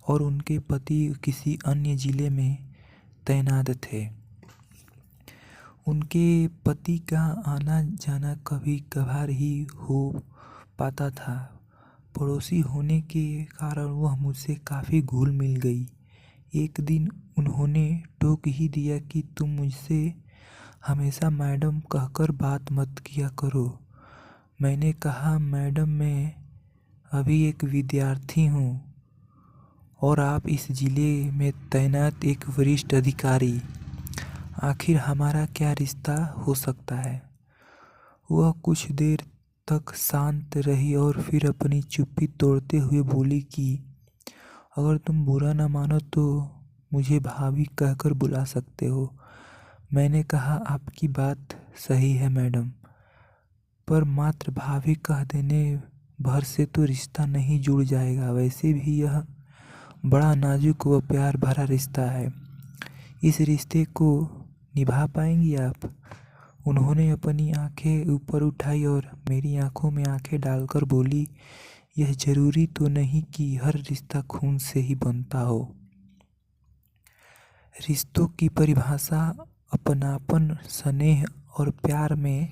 और उनके पति किसी अन्य जिले में तैनात थे। उनके पति का आना जाना कभी कभार ही हो पाता था। पड़ोसी होने के कारण वह मुझसे काफ़ी घुल मिल गई। एक दिन उन्होंने टोक ही दिया कि तुम मुझसे हमेशा मैडम कहकर बात मत किया करो। मैंने कहा, मैडम मैं अभी एक विद्यार्थी हूँ और आप इस जिले में तैनात एक वरिष्ठ अधिकारी, आखिर हमारा क्या रिश्ता हो सकता है। वह कुछ देर तक शांत रही और फिर अपनी चुप्पी तोड़ते हुए बोली कि अगर तुम बुरा ना मानो तो मुझे भाभी कहकर बुला सकते हो। मैंने कहा, आपकी बात सही है मैडम, पर मात्र भाभी कह देने भर से तो रिश्ता नहीं जुड़ जाएगा। वैसे भी यह बड़ा नाजुक व प्यार भरा रिश्ता है। इस रिश्ते को निभा पाएंगी आप? उन्होंने अपनी आंखें ऊपर उठाई और मेरी आंखों में आंखें डालकर बोली, यह जरूरी तो नहीं कि हर रिश्ता खून से ही बनता हो। रिश्तों की परिभाषा अपनापन, स्नेह और प्यार में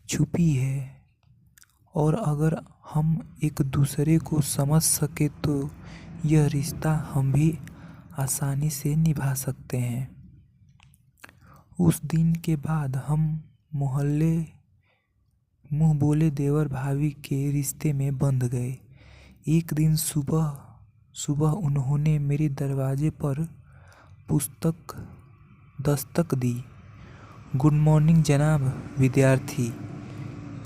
छुपी है और अगर हम एक दूसरे को समझ सके तो यह रिश्ता हम भी आसानी से निभा सकते हैं। उस दिन के बाद हम मोहल्ले मुंह बोले देवर भाभी के रिश्ते में बंध गए। एक दिन सुबह सुबह उन्होंने मेरे दरवाजे पर पुस्तक दस्तक दी। गुड मॉर्निंग जनाब विद्यार्थी।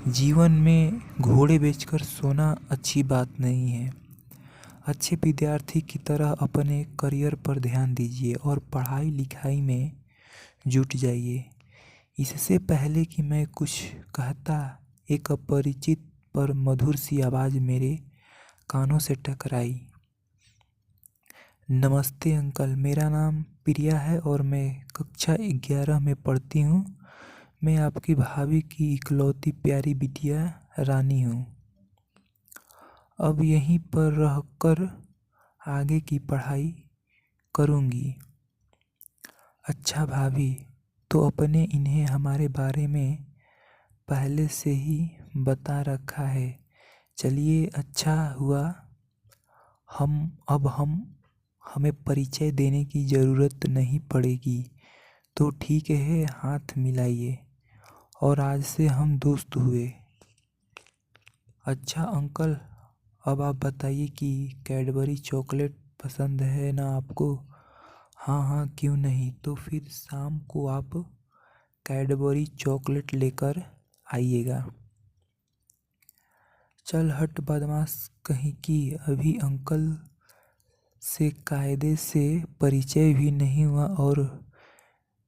जीवन में घोड़े बेचकर सोना अच्छी बात नहीं है। अच्छे विद्यार्थी की तरह अपने करियर पर ध्यान दीजिए और पढ़ाई लिखाई में जुट जाइए। इससे पहले कि मैं कुछ कहता, एक अपरिचित पर मधुर सी आवाज़ मेरे कानों से टकराई। नमस्ते अंकल, मेरा नाम प्रिया है और मैं कक्षा 11 में पढ़ती हूँ। मैं आपकी भाभी की इकलौती प्यारी बिटिया रानी हूँ। अब यहीं पर रहकर आगे की पढ़ाई करूँगी। अच्छा भाभी, तो अपने इन्हें हमारे बारे में पहले से ही बता रखा है। चलिए, अच्छा हुआ हमें परिचय देने की ज़रूरत नहीं पड़ेगी। तो ठीक है, हाथ मिलाइए और आज से हम दोस्त हुए। अच्छा अंकल, अब आप बताइए कि कैडबरी चॉकलेट पसंद है ना आपको? हाँ हाँ, क्यों नहीं। तो फिर शाम को आप कैडबरी चॉकलेट लेकर आइएगा। चल हट बदमाश कहीं की, अभी अंकल से कायदे से परिचय भी नहीं हुआ और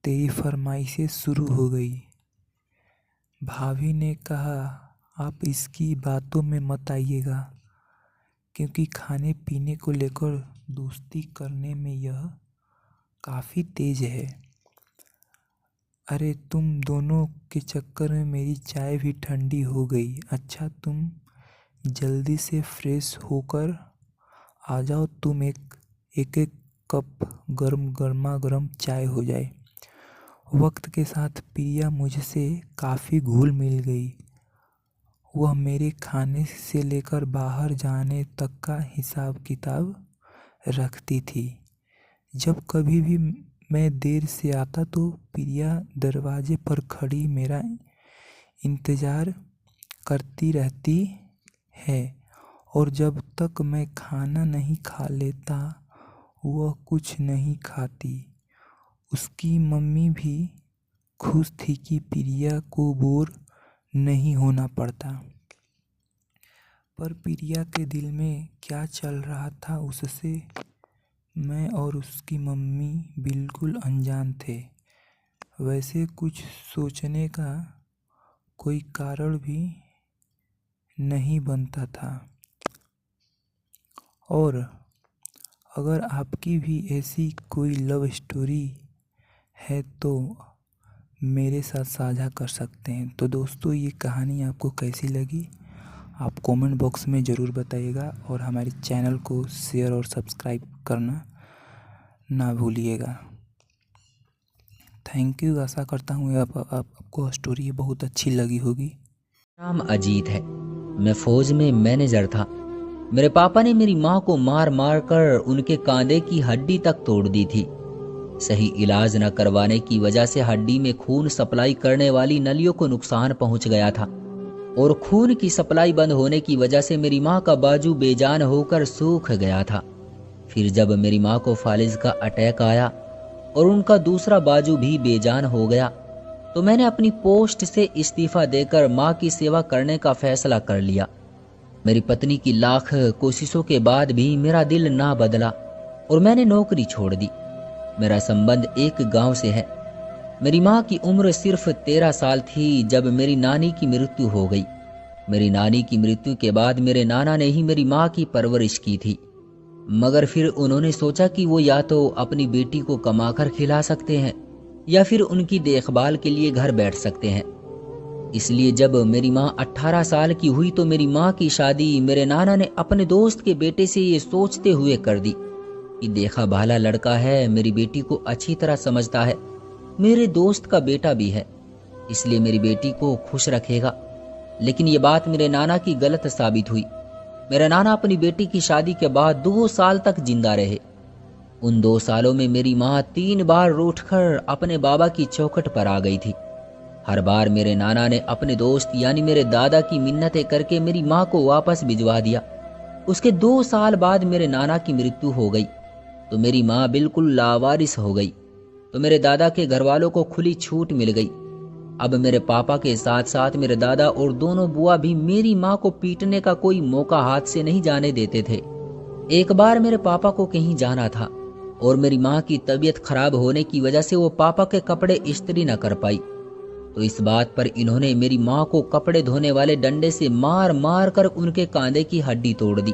तेरी फरमाइशें शुरू हो गई। भाभी ने कहा, आप इसकी बातों में मत आइएगा, क्योंकि खाने पीने को लेकर दोस्ती करने में यह काफ़ी तेज है। अरे तुम दोनों के चक्कर में मेरी चाय भी ठंडी हो गई। अच्छा, तुम जल्दी से फ्रेश होकर आ जाओ, तुम एक कप गर्मा गर्म चाय हो जाए। वक्त के साथ प्रिया मुझसे काफ़ी घुल मिल गई। वह मेरे खाने से लेकर बाहर जाने तक का हिसाब किताब रखती थी। जब कभी भी मैं देर से आता तो प्रिया दरवाजे पर खड़ी मेरा इंतज़ार करती रहती है, और जब तक मैं खाना नहीं खा लेता वह कुछ नहीं खाती। उसकी मम्मी भी खुश थी कि प्रिया को बोर नहीं होना पड़ता। पर प्रिया के दिल में क्या चल रहा था उससे मैं और उसकी मम्मी बिल्कुल अनजान थे। वैसे कुछ सोचने का कोई कारण भी नहीं बनता था। और अगर आपकी भी ऐसी कोई लव स्टोरी है तो मेरे साथ साझा कर सकते हैं। तो दोस्तों, ये कहानी आपको कैसी लगी आप कमेंट बॉक्स में ज़रूर बताइएगा, और हमारे चैनल को शेयर और सब्सक्राइब करना ना भूलिएगा। Thank you. आशा करता हूँ आपको स्टोरी बहुत अच्छी लगी होगी। नाम अजीत है। मैं फौज में मैनेजर था। मेरे पापा ने मेरी माँ को मार मार कर उनके कांधे की हड्डी तक तोड़ दी थी। सही इलाज न करवाने की वजह से हड्डी में खून सप्लाई करने वाली नलियों को नुकसान पहुंच गया था, और खून की सप्लाई बंद होने की वजह से मेरी माँ का बाजू बेजान होकर सूख गया था। फिर जब मेरी माँ को फालिज का अटैक आया और उनका दूसरा बाजू भी बेजान हो गया, तो मैंने अपनी पोस्ट से इस्तीफा देकर माँ की सेवा करने का फैसला कर लिया। मेरी पत्नी की लाख कोशिशों के बाद भी मेरा दिल ना बदला और मैंने नौकरी छोड़ दी। मेरा संबंध एक गांव से है। मेरी माँ की उम्र सिर्फ 13 साल थी जब मेरी नानी की मृत्यु हो गई। मेरी नानी की मृत्यु के बाद मेरे नाना ने ही मेरी माँ की परवरिश की थी, मगर फिर उन्होंने सोचा कि वो या तो अपनी बेटी को कमाकर खिला सकते हैं या फिर उनकी देखभाल के लिए घर बैठ सकते हैं। इसलिए जब मेरी माँ 18 साल की हुई तो मेरी माँ की शादी मेरे नाना ने अपने दोस्त के बेटे से ये सोचते हुए कर दी कि देखा भाला लड़का है, मेरी बेटी को अच्छी तरह समझता है, मेरे दोस्त का बेटा भी है, इसलिए मेरी बेटी को खुश रखेगा। लेकिन ये बात मेरे नाना की गलत साबित हुई। मेरे नाना अपनी बेटी की शादी के बाद 2 साल तक जिंदा रहे। उन 2 सालों में मेरी माँ 3 बार रूठकर अपने बाबा की चौखट पर आ गई थी। हर बार मेरे नाना ने अपने दोस्त यानी मेरे दादा की मिन्नतें करके मेरी माँ को वापस भिजवा दिया। उसके 2 साल बाद मेरे नाना की मृत्यु हो गई तो मेरी माँ बिल्कुल लावारिस हो गई। तो मेरे दादा के घर वालों को खुली छूट मिल गई। अब मेरे पापा के साथ साथ मेरे दादा और दोनों बुआ भी मेरी माँ को पीटने का कोई मौका हाथ से नहीं जाने देते थे। एक बार मेरे पापा को कहीं जाना था और मेरी माँ की तबीयत खराब होने की वजह से वो पापा के कपड़े इस्त्री न कर पाई। तो इस बात पर इन्होंने मेरी माँ को कपड़े धोने वाले डंडे से मार मार कर उनके कांधे की हड्डी तोड़ दी।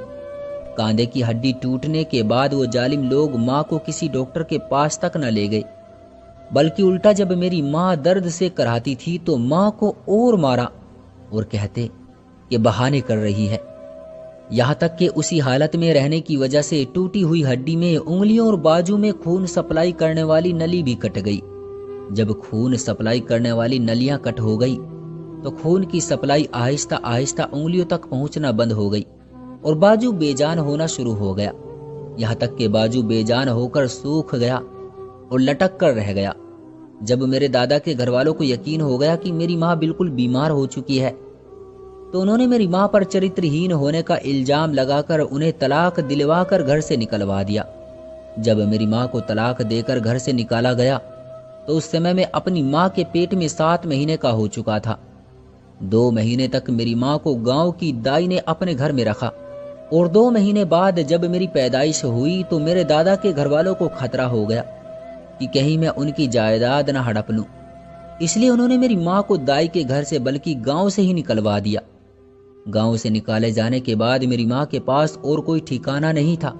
कांधे की हड्डी टूटने के बाद वो जालिम लोग माँ को किसी डॉक्टर के पास तक न ले गए, बल्कि उल्टा जब मेरी माँ दर्द से कराहती थी तो माँ को और मारा और कहते कि बहाने कर रही है। यहाँ तक कि उसी हालत में रहने की वजह से टूटी हुई हड्डी में उंगलियों और बाजू में खून सप्लाई करने वाली नली भी कट गई। जब खून सप्लाई करने वाली नलियां कट हो गई तो खून की सप्लाई आहिस्ता आहिस्ता उंगलियों तक पहुंचना बंद हो गई और बाजू बेजान होना शुरू हो गया। यहाँ तक कि बाजू बेजान होकर सूख गया और लटक कर रह गया। जब मेरे दादा के घर वालों को यकीन हो गया कि मेरी माँ बिल्कुल बीमार हो चुकी है तो उन्होंने मेरी माँ पर चरित्रहीन होने का इल्जाम लगाकर उन्हें तलाक दिलवा कर घर से निकलवा दिया। जब मेरी माँ को तलाक देकर घर से निकाला गया तो उस समय में अपनी माँ के पेट में 7 महीने का हो चुका था। 2 महीने तक मेरी माँ को गांव की दाई ने अपने घर में रखा और 2 महीने बाद जब मेरी पैदाइश हुई तो मेरे दादा के घर वालों को खतरा हो गया कि कहीं मैं उनकी जायदाद न हड़प लूं। इसलिए उन्होंने मेरी माँ को दाई के घर से बल्कि गांव से ही निकलवा दिया। गांव से निकाले जाने के बाद मेरी माँ के पास और कोई ठिकाना नहीं था,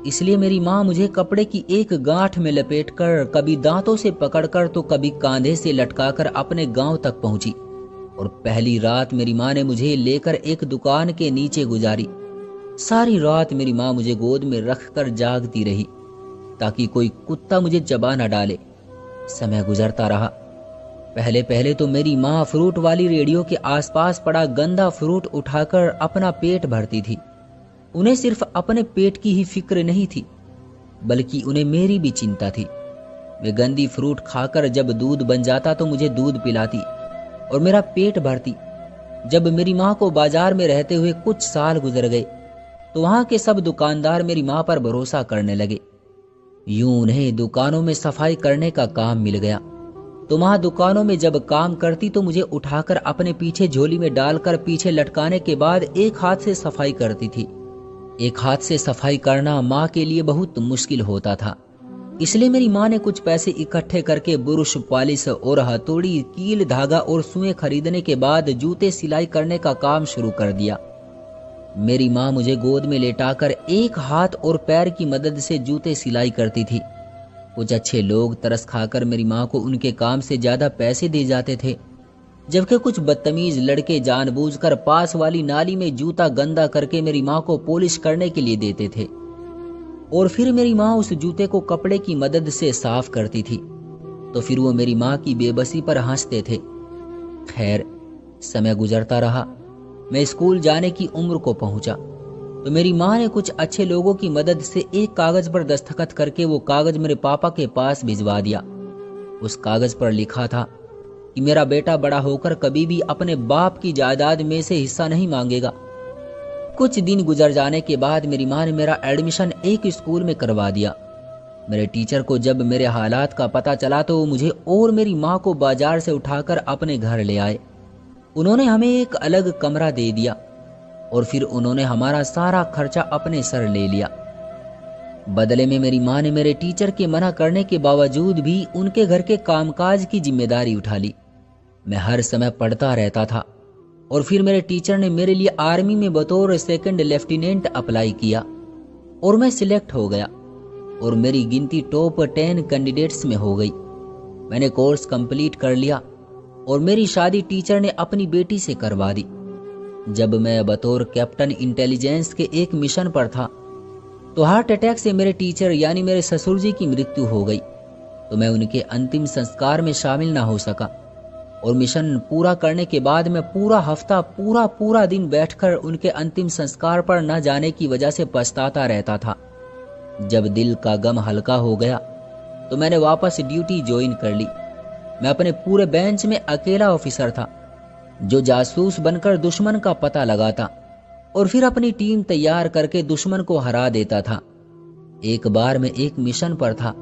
इसलिए मेरी माँ मुझे कपड़े की एक गांठ में लपेटकर, कभी दांतों से पकड़कर तो कभी कांधे से लटकाकर अपने गांव तक पहुंची। और पहली रात मेरी माँ ने मुझे लेकर एक दुकान के नीचे गुजारी। सारी रात मेरी माँ मुझे गोद में रखकर जागती रही ताकि कोई कुत्ता मुझे चबा न डाले। समय गुजरता रहा। पहले पहले तो मेरी माँ फ्रूट वाली रेडियो के आसपास पड़ा गंदा फ्रूट उठाकर अपना पेट भरती थी। उन्हें सिर्फ अपने पेट की ही फिक्र नहीं थी, बल्कि उन्हें मेरी भी चिंता थी। वे गंदी फ्रूट खाकर जब दूध बन जाता तो मुझे दूध पिलाती और मेरा पेट भरती। जब मेरी माँ को बाजार में रहते हुए कुछ साल गुजर गए तो वहां के सब दुकानदार मेरी माँ पर भरोसा करने लगे। यूं उन्हें दुकानों में सफाई करने का काम मिल गया। तो वहां दुकानों में जब काम करती तो मुझे उठाकर अपने पीछे झोली में डालकर पीछे लटकाने के बाद एक हाथ से सफाई करती थी। एक हाथ से सफाई करना माँ के लिए बहुत मुश्किल होता था, इसलिए मेरी माँ ने कुछ पैसे इकट्ठे करके बुरुश, पॉलिश और हथौड़ी, कील, धागा और सुएं खरीदने के बाद जूते सिलाई करने का काम शुरू कर दिया। मेरी माँ मुझे गोद में लेटाकर एक हाथ और पैर की मदद से जूते सिलाई करती थी। कुछ अच्छे लोग तरस खाकर मेरी माँ को उनके काम से ज्यादा पैसे दे जाते थे, जबकि कुछ बदतमीज लड़के जानबूझकर पास वाली नाली में जूता गंदा करके मेरी माँ को पॉलिश करने के लिए देते थे और फिर मेरी माँ उस जूते को कपड़े की मदद से साफ करती थी। तो फिर वो मेरी माँ की बेबसी पर हंसते थे। खैर, समय गुजरता रहा। मैं स्कूल जाने की उम्र को पहुंचा तो मेरी माँ ने कुछ अच्छे लोगों की मदद से एक कागज पर दस्तखत करके वो कागज मेरे पापा के पास भिजवा दिया। उस कागज पर लिखा था कि मेरा बेटा बड़ा होकर कभी भी अपने बाप की जायदाद में से हिस्सा नहीं मांगेगा। कुछ दिन गुजर जाने के बाद मेरी माँ ने मेरा एडमिशन एक स्कूल में करवा दिया। मेरे टीचर को जब मेरे हालात का पता चला तो मुझे और मेरी माँ को बाजार से उठाकर अपने घर ले आए। उन्होंने हमें एक अलग कमरा दे दिया और फिर उन्होंने हमारा सारा खर्चा अपने सर ले लिया। बदले में मेरी माँ ने मेरे टीचर के मना करने के बावजूद भी उनके घर के कामकाज की जिम्मेदारी उठा ली। मैं हर समय पढ़ता रहता था और फिर मेरे टीचर ने मेरे लिए आर्मी में बतौर 2nd लेफ्टिनेंट अप्लाई किया और मैं सिलेक्ट हो गया और मेरी गिनती टॉप 10 कैंडिडेट्स में हो गई। मैंने कोर्स कंप्लीट कर लिया और मेरी शादी टीचर ने अपनी बेटी से करवा दी। जब मैं बतौर कैप्टन इंटेलिजेंस के एक मिशन पर था तो हार्ट अटैक से मेरे टीचर यानी मेरे ससुर जी की मृत्यु हो गई। तो मैं उनके अंतिम संस्कार में शामिल ना हो सका और मिशन पूरा करने के बाद मैं पूरा हफ्ता पूरा दिन बैठकर उनके अंतिम संस्कार पर न जाने की वजह से पछताता रहता था। जब दिल का गम हल्का हो गया तो मैंने वापस ड्यूटी ज्वाइन कर ली मैं अपने पूरे बेंच में अकेला ऑफिसर था जो जासूस बनकर दुश्मन का पता लगाता और फिर अपनी टीम तैयार करके दुश्मन को हरा देता था। एक बार मैं एक मिशन पर था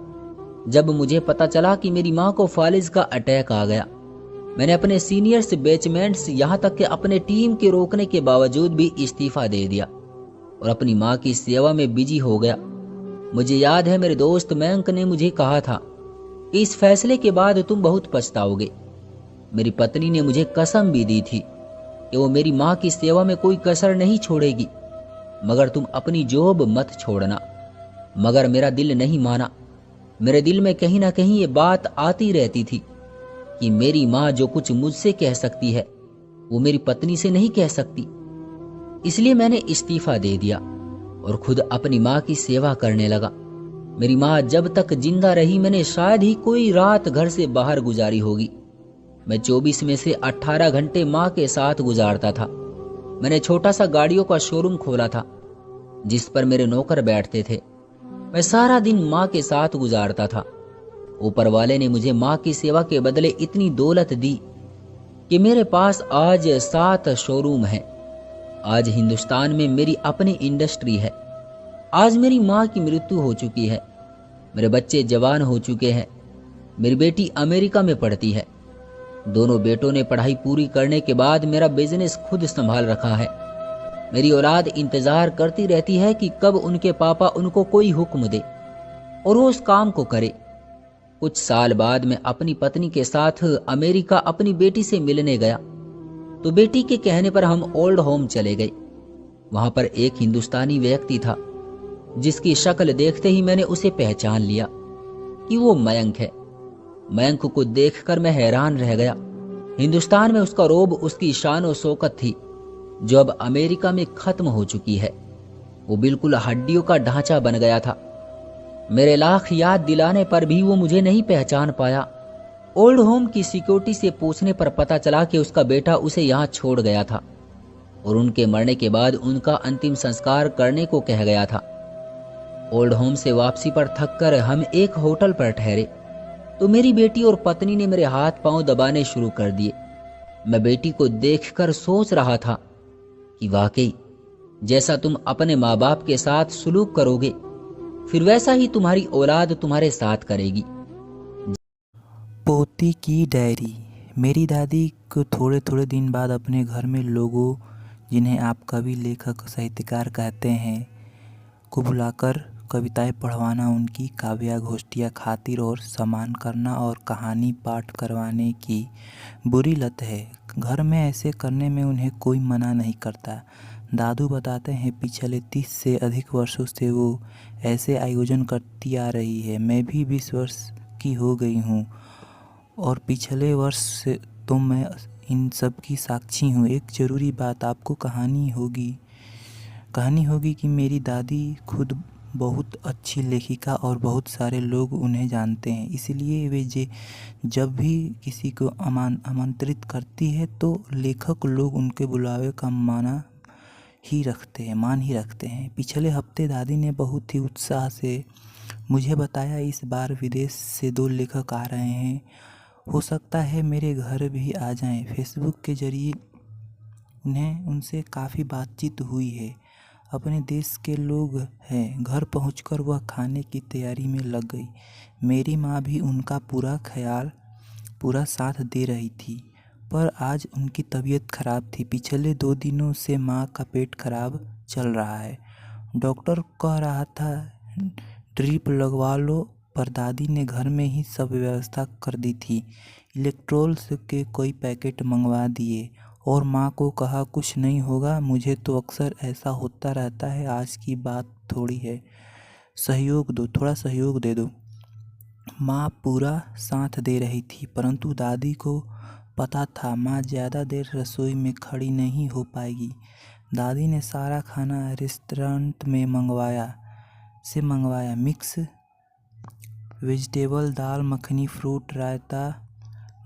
जब मुझे पता चला कि मेरी माँ को फालिज का अटैक आ गया। मैंने अपने सीनियर्स, बैचमेट्स, यहाँ तक कि अपने टीम के रोकने के बावजूद भी इस्तीफा दे दिया और अपनी माँ की सेवा में बिजी हो गया। मुझे याद है मेरे दोस्त मयंक ने मुझे कहा था कि इस फैसले के बाद तुम बहुत पछताओगे। मेरी पत्नी ने मुझे कसम भी दी थी कि वो मेरी माँ की सेवा में कोई कसर नहीं छोड़ेगी, मगर तुम अपनी जॉब मत छोड़ना। मगर मेरा दिल नहीं माना। मेरे दिल में कहीं ना कहीं ये बात आती रहती थी कि मेरी माँ जो कुछ मुझसे कह सकती है वो मेरी पत्नी से नहीं कह सकती। इसलिए मैंने इस्तीफा दे दिया और खुद अपनी माँ की सेवा करने लगा। मेरी माँ जब तक जिंदा रही मैंने शायद ही कोई रात घर से बाहर गुजारी होगी। मैं 24 में से 18 घंटे माँ के साथ गुजारता था। मैंने छोटा सा गाड़ियों का शोरूम खोला था जिस पर मेरे नौकर बैठते थे। मैं सारा दिन माँ के साथ गुजारता था। ऊपर वाले ने मुझे माँ की सेवा के बदले इतनी दौलत दी कि मेरे पास आज 7 शोरूम हैं। आज हिंदुस्तान में मेरी अपनी इंडस्ट्री है। आज मेरी माँ की मृत्यु हो चुकी है। मेरे बच्चे जवान हो चुके हैं। मेरी बेटी अमेरिका में पढ़ती है। दोनों बेटों ने पढ़ाई पूरी करने के बाद मेरा बिजनेस खुद संभाल रखा है। मेरी औलाद इंतजार करती रहती है कि कब उनके पापा उनको कोई हुक्म दे और वो उस काम को करे। कुछ साल बाद मैं अपनी पत्नी के साथ अमेरिका अपनी बेटी से मिलने गया तो बेटी के कहने पर हम ओल्ड होम चले गए। वहां पर एक हिंदुस्तानी व्यक्ति था जिसकी शक्ल देखते ही मैंने उसे पहचान लिया कि वो मयंक है। मयंक को देखकर मैं हैरान रह गया। हिंदुस्तान में उसका रोब, उसकी शान और शौकत थी जो अब अमेरिका में खत्म हो चुकी है। वो बिल्कुल हड्डियों का ढांचा बन गया था। मेरे लाख याद दिलाने पर भी वो मुझे नहीं पहचान पाया। ओल्ड होम की सिक्योरिटी से पूछने पर पता चला कि उसका बेटा उसे यहाँ छोड़ गया था और उनके मरने के बाद उनका अंतिम संस्कार करने को कह गया था। ओल्ड होम से वापसी पर थककर हम एक होटल पर ठहरे तो मेरी बेटी और पत्नी ने मेरे हाथ पांव दबाने शुरू कर दिए। मैं बेटी को देखकर सोच रहा था कि वाकई जैसा तुम अपने माँ बाप के साथ सुलूक करोगे फिर वैसा ही तुम्हारी औलाद तुम्हारे साथ करेगी। पोती की डायरी। मेरी दादी को थोड़े थोड़े दिन बाद अपने घर में लोगों, जिन्हें आप कवि, लेखक, साहित्यकार कहते हैं, को बुलाकर कविताएं पढ़वाना, उनकी काव्य गोष्ठियाँ खातिर और सम्मान करना और कहानी पाठ करवाने की बुरी लत है। घर में ऐसे करने में उन्हें कोई मना नहीं करता। दादू बताते हैं पिछले 30 से अधिक वर्षों से वो ऐसे आयोजन करती आ रही है। मैं भी 20 वर्ष की हो गई हूँ और पिछले वर्ष से तो मैं इन सब की साक्षी हूँ। एक ज़रूरी बात आपको कहानी होगी कि मेरी दादी खुद बहुत अच्छी लेखिका और बहुत सारे लोग उन्हें जानते हैं। इसलिए वे जब भी किसी को आमंत्रित करती है तो लेखक लोग उनके बुलावे का मान ही रखते हैं। पिछले हफ्ते दादी ने बहुत ही उत्साह से मुझे बताया इस बार विदेश से 2 लेखक आ रहे हैं, हो सकता है मेरे घर भी आ जाएं। फेसबुक के जरिए उनसे काफ़ी बातचीत हुई है। अपने देश के लोग हैं। घर पहुंचकर वह खाने की तैयारी में लग गई। मेरी माँ भी उनका पूरा साथ दे रही थी, पर आज उनकी तबीयत खराब थी। पिछले 2 दिनों से माँ का पेट खराब चल रहा है। डॉक्टर कह रहा था ड्रिप लगवा लो, पर दादी ने घर में ही सब व्यवस्था कर दी थी। इलेक्ट्रोल्स के कोई पैकेट मंगवा दिए और माँ को कहा कुछ नहीं होगा, मुझे तो अक्सर ऐसा होता रहता है, आज की बात थोड़ी है, थोड़ा सहयोग दे दो। माँ पूरा साथ दे रही थी, परंतु दादी को पता था माँ ज़्यादा देर रसोई में खड़ी नहीं हो पाएगी। दादी ने सारा खाना रेस्टोरेंट में मंगवाया। मिक्स वेजिटेबल, दाल मखनी, फ्रूट रायता,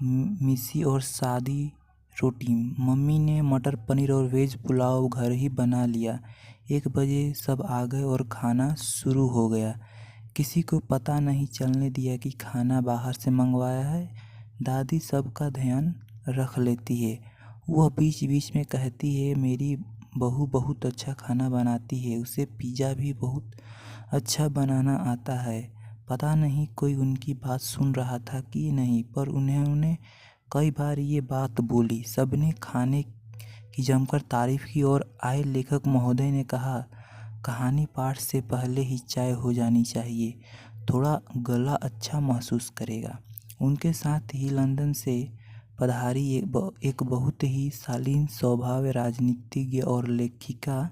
मिसी और सादी रोटी। मम्मी ने मटर पनीर और वेज पुलाव घर ही बना लिया। 1 बजे सब आ गए और खाना शुरू हो गया। किसी को पता नहीं चलने दिया कि खाना बाहर से मंगवाया है। दादी सबका ध्यान रख लेती है। वह बीच बीच में कहती है, मेरी बहू बहुत अच्छा खाना बनाती है, उसे पिज़्ज़ा भी बहुत अच्छा बनाना आता है। पता नहीं कोई उनकी बात सुन रहा था कि नहीं, पर उन्होंने कई बार ये बात बोली। सबने खाने की जमकर तारीफ की और आए लेखक महोदय ने कहा, कहानी पाठ से पहले ही चाय हो जानी चाहिए, थोड़ा गला अच्छा महसूस करेगा। उनके साथ ही लंदन से पधारी एक बहुत ही शालीन स्वभाव राजनीतिज्ञ और लेखिका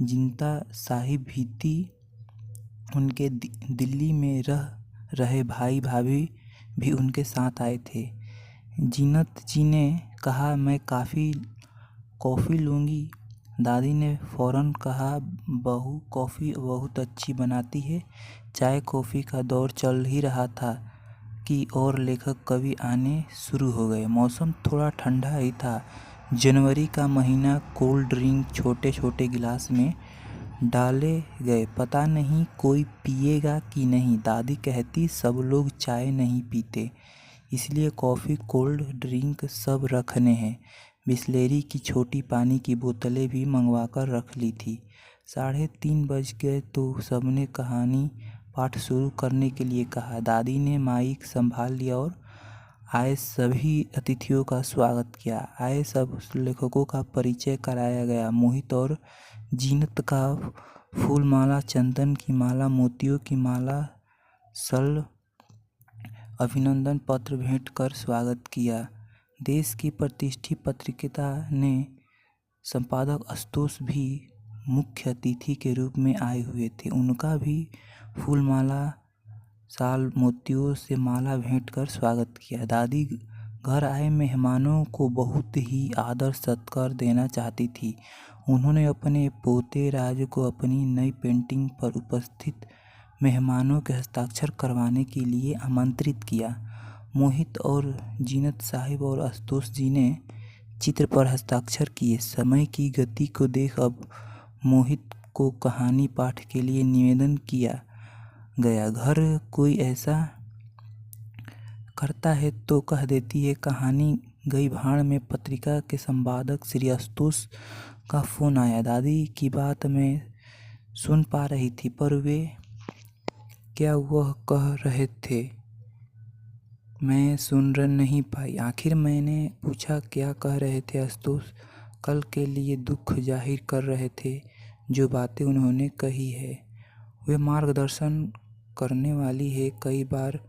जिंता साहिब भी थी। उनके दिल्ली में रह रहे भाई भाभी भी उनके साथ आए थे। जीनत जी ने कहा, मैं कॉफ़ी लूँगी। दादी ने फ़ौरन कहा, बहू कॉफ़ी बहुत अच्छी बनाती है। चाय कॉफ़ी का दौर चल ही रहा था कि और लेखक कवि आने शुरू हो गए। मौसम थोड़ा ठंडा ही था, जनवरी का महीना। कोल्ड ड्रिंक छोटे छोटे गिलास में डाले गए। पता नहीं कोई पिएगा कि नहीं। दादी कहती, सब लोग चाय नहीं पीते, इसलिए कॉफ़ी कोल्ड ड्रिंक सब रखने हैं। बिस्लेरी की छोटी पानी की बोतलें भी मंगवाकर रख ली थी। 3:30 बज गए तो सबने कहानी पाठ शुरू करने के लिए कहा। दादी ने माइक संभाल लिया और आए सभी अतिथियों का स्वागत किया। आए सब लेखकों का परिचय कराया गया। मोहित और जीनत का फूलमाला, चंदन की माला, मोतियों की माला, सल अभिनंदन पत्र भेंट कर स्वागत किया। देश की प्रतिष्ठित पत्रिका ने संपादक आशुतोष भी मुख्य अतिथि के रूप में आए हुए थे। उनका भी फूलमाला, साल, मोतियों से माला भेंट कर स्वागत किया। दादी घर आए मेहमानों को बहुत ही आदर सत्कार देना चाहती थी। उन्होंने अपने पोते राज को अपनी नई पेंटिंग पर उपस्थित मेहमानों के हस्ताक्षर करवाने के लिए आमंत्रित किया। मोहित और जीनत साहिब और आशुतोष जी ने चित्र पर हस्ताक्षर किए। समय की गति को देख अब मोहित को कहानी पाठ के लिए निवेदन किया गया। घर कोई ऐसा करता है तो कह देती है, कहानी गई भाड़ में। पत्रिका के संपादक श्री आशुतोष का फ़ोन आया। दादी की बात मैं सुन पा रही थी, पर वे क्या वह कह रहे थे मैं सुन नहीं पाई। आखिर मैंने पूछा, क्या कह रहे थे आशुतोष? कल के लिए दुख जाहिर कर रहे थे। जो बातें उन्होंने कही है वे मार्गदर्शन करने वाली है। कई बार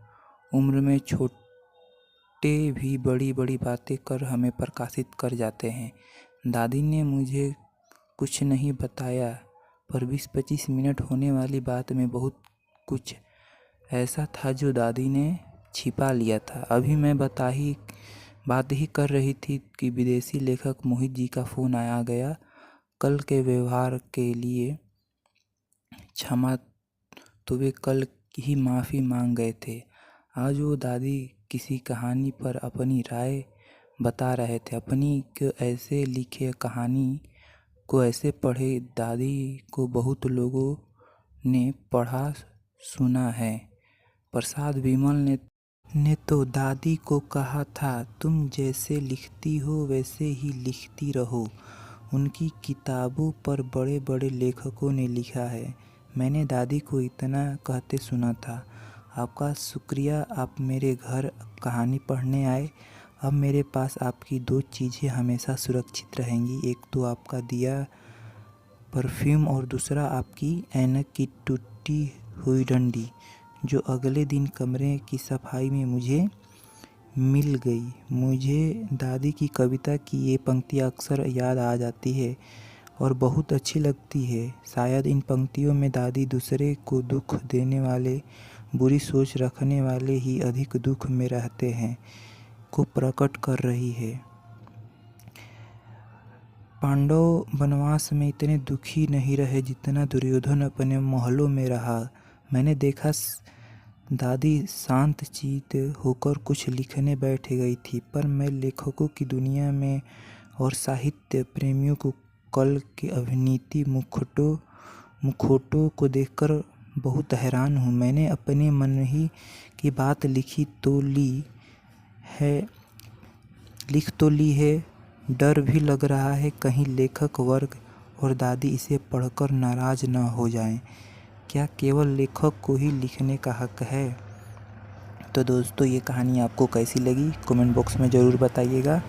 उम्र में छोटे भी बड़ी बड़ी बातें कर हमें प्रकाशित कर जाते हैं। दादी ने मुझे कुछ नहीं बताया, पर 20-25 मिनट होने वाली बात में बहुत कुछ ऐसा था जो दादी ने छिपा लिया था। अभी मैं बात ही कर रही थी कि विदेशी लेखक मोहित जी का फ़ोन आ गया। कल के व्यवहार के लिए क्षमा, तो वे कल ही माफ़ी मांग गए थे। आज वो दादी किसी कहानी पर अपनी राय बता रहे थे। अपनी को ऐसे लिखे, कहानी को ऐसे पढ़े। दादी को बहुत लोगों ने पढ़ा सुना है। प्रसाद विमल ने तो दादी को कहा था, तुम जैसे लिखती हो वैसे ही लिखती रहो। उनकी किताबों पर बड़े बड़े लेखकों ने लिखा है। मैंने दादी को इतना कहते सुना था। आपका शुक्रिया, आप मेरे घर कहानी पढ़ने आए। अब मेरे पास आपकी 2 चीज़ें हमेशा सुरक्षित रहेंगी। एक तो आपका दिया परफ्यूम और दूसरा आपकी ऐनक की टूटी हुई डंडी, जो अगले दिन कमरे की सफाई में मुझे मिल गई। मुझे दादी की कविता की ये पंक्तियाँ अक्सर याद आ जाती है और बहुत अच्छी लगती है। शायद इन पंक्तियों में दादी दूसरे को दुख देने वाले, बुरी सोच रखने वाले ही अधिक दुख में रहते हैं को प्रकट कर रही है। पांडव वनवास में इतने दुखी नहीं रहे जितना दुर्योधन अपने महलों में रहा। मैंने देखा दादी शांत चित्त होकर कुछ लिखने बैठ गई थी, पर मैं लेखकों की दुनिया में और साहित्य प्रेमियों को कल के अभिनीत मुखौटों को देखकर बहुत हैरान हूँ। मैंने अपने मन ही की बात लिखी तो ली, है, लिख तो ली है, डर भी लग रहा है कहीं लेखक वर्ग और दादी इसे पढ़कर नाराज न हो जाएं। क्या केवल लेखक को ही लिखने का हक है? तो दोस्तों, ये कहानी आपको कैसी लगी कमेंट बॉक्स में ज़रूर बताइएगा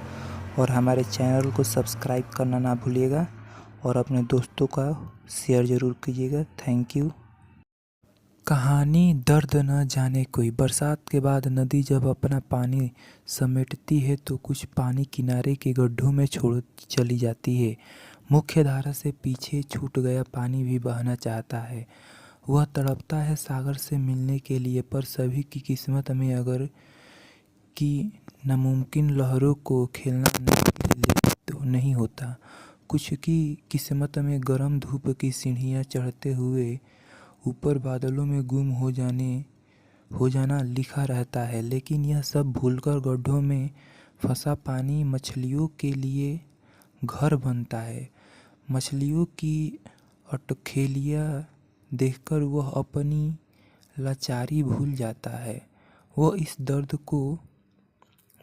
और हमारे चैनल को सब्सक्राइब करना ना भूलिएगा और अपने दोस्तों का शेयर ज़रूर कीजिएगा। Thank you. कहानी दर्द न जाने कोई। बरसात के बाद नदी जब अपना पानी समेटती है तो कुछ पानी किनारे के गड्ढों में छोड़ चली जाती है। मुख्य धारा से पीछे छूट गया पानी भी बहना चाहता है। वह तड़पता है सागर से मिलने के लिए, पर सभी की किस्मत में अगर की नामुमकिन लहरों को खेलना तो नहीं होता। कुछ की किस्मत में गर्म धूप की सीढ़ियाँ चढ़ते हुए ऊपर बादलों में गुम हो जाना लिखा रहता है। लेकिन यह सब भूलकर गड्ढों में फंसा पानी मछलियों के लिए घर बनता है। मछलियों की अटखेलियाँ देखकर वह अपनी लाचारी भूल जाता है। वह इस दर्द को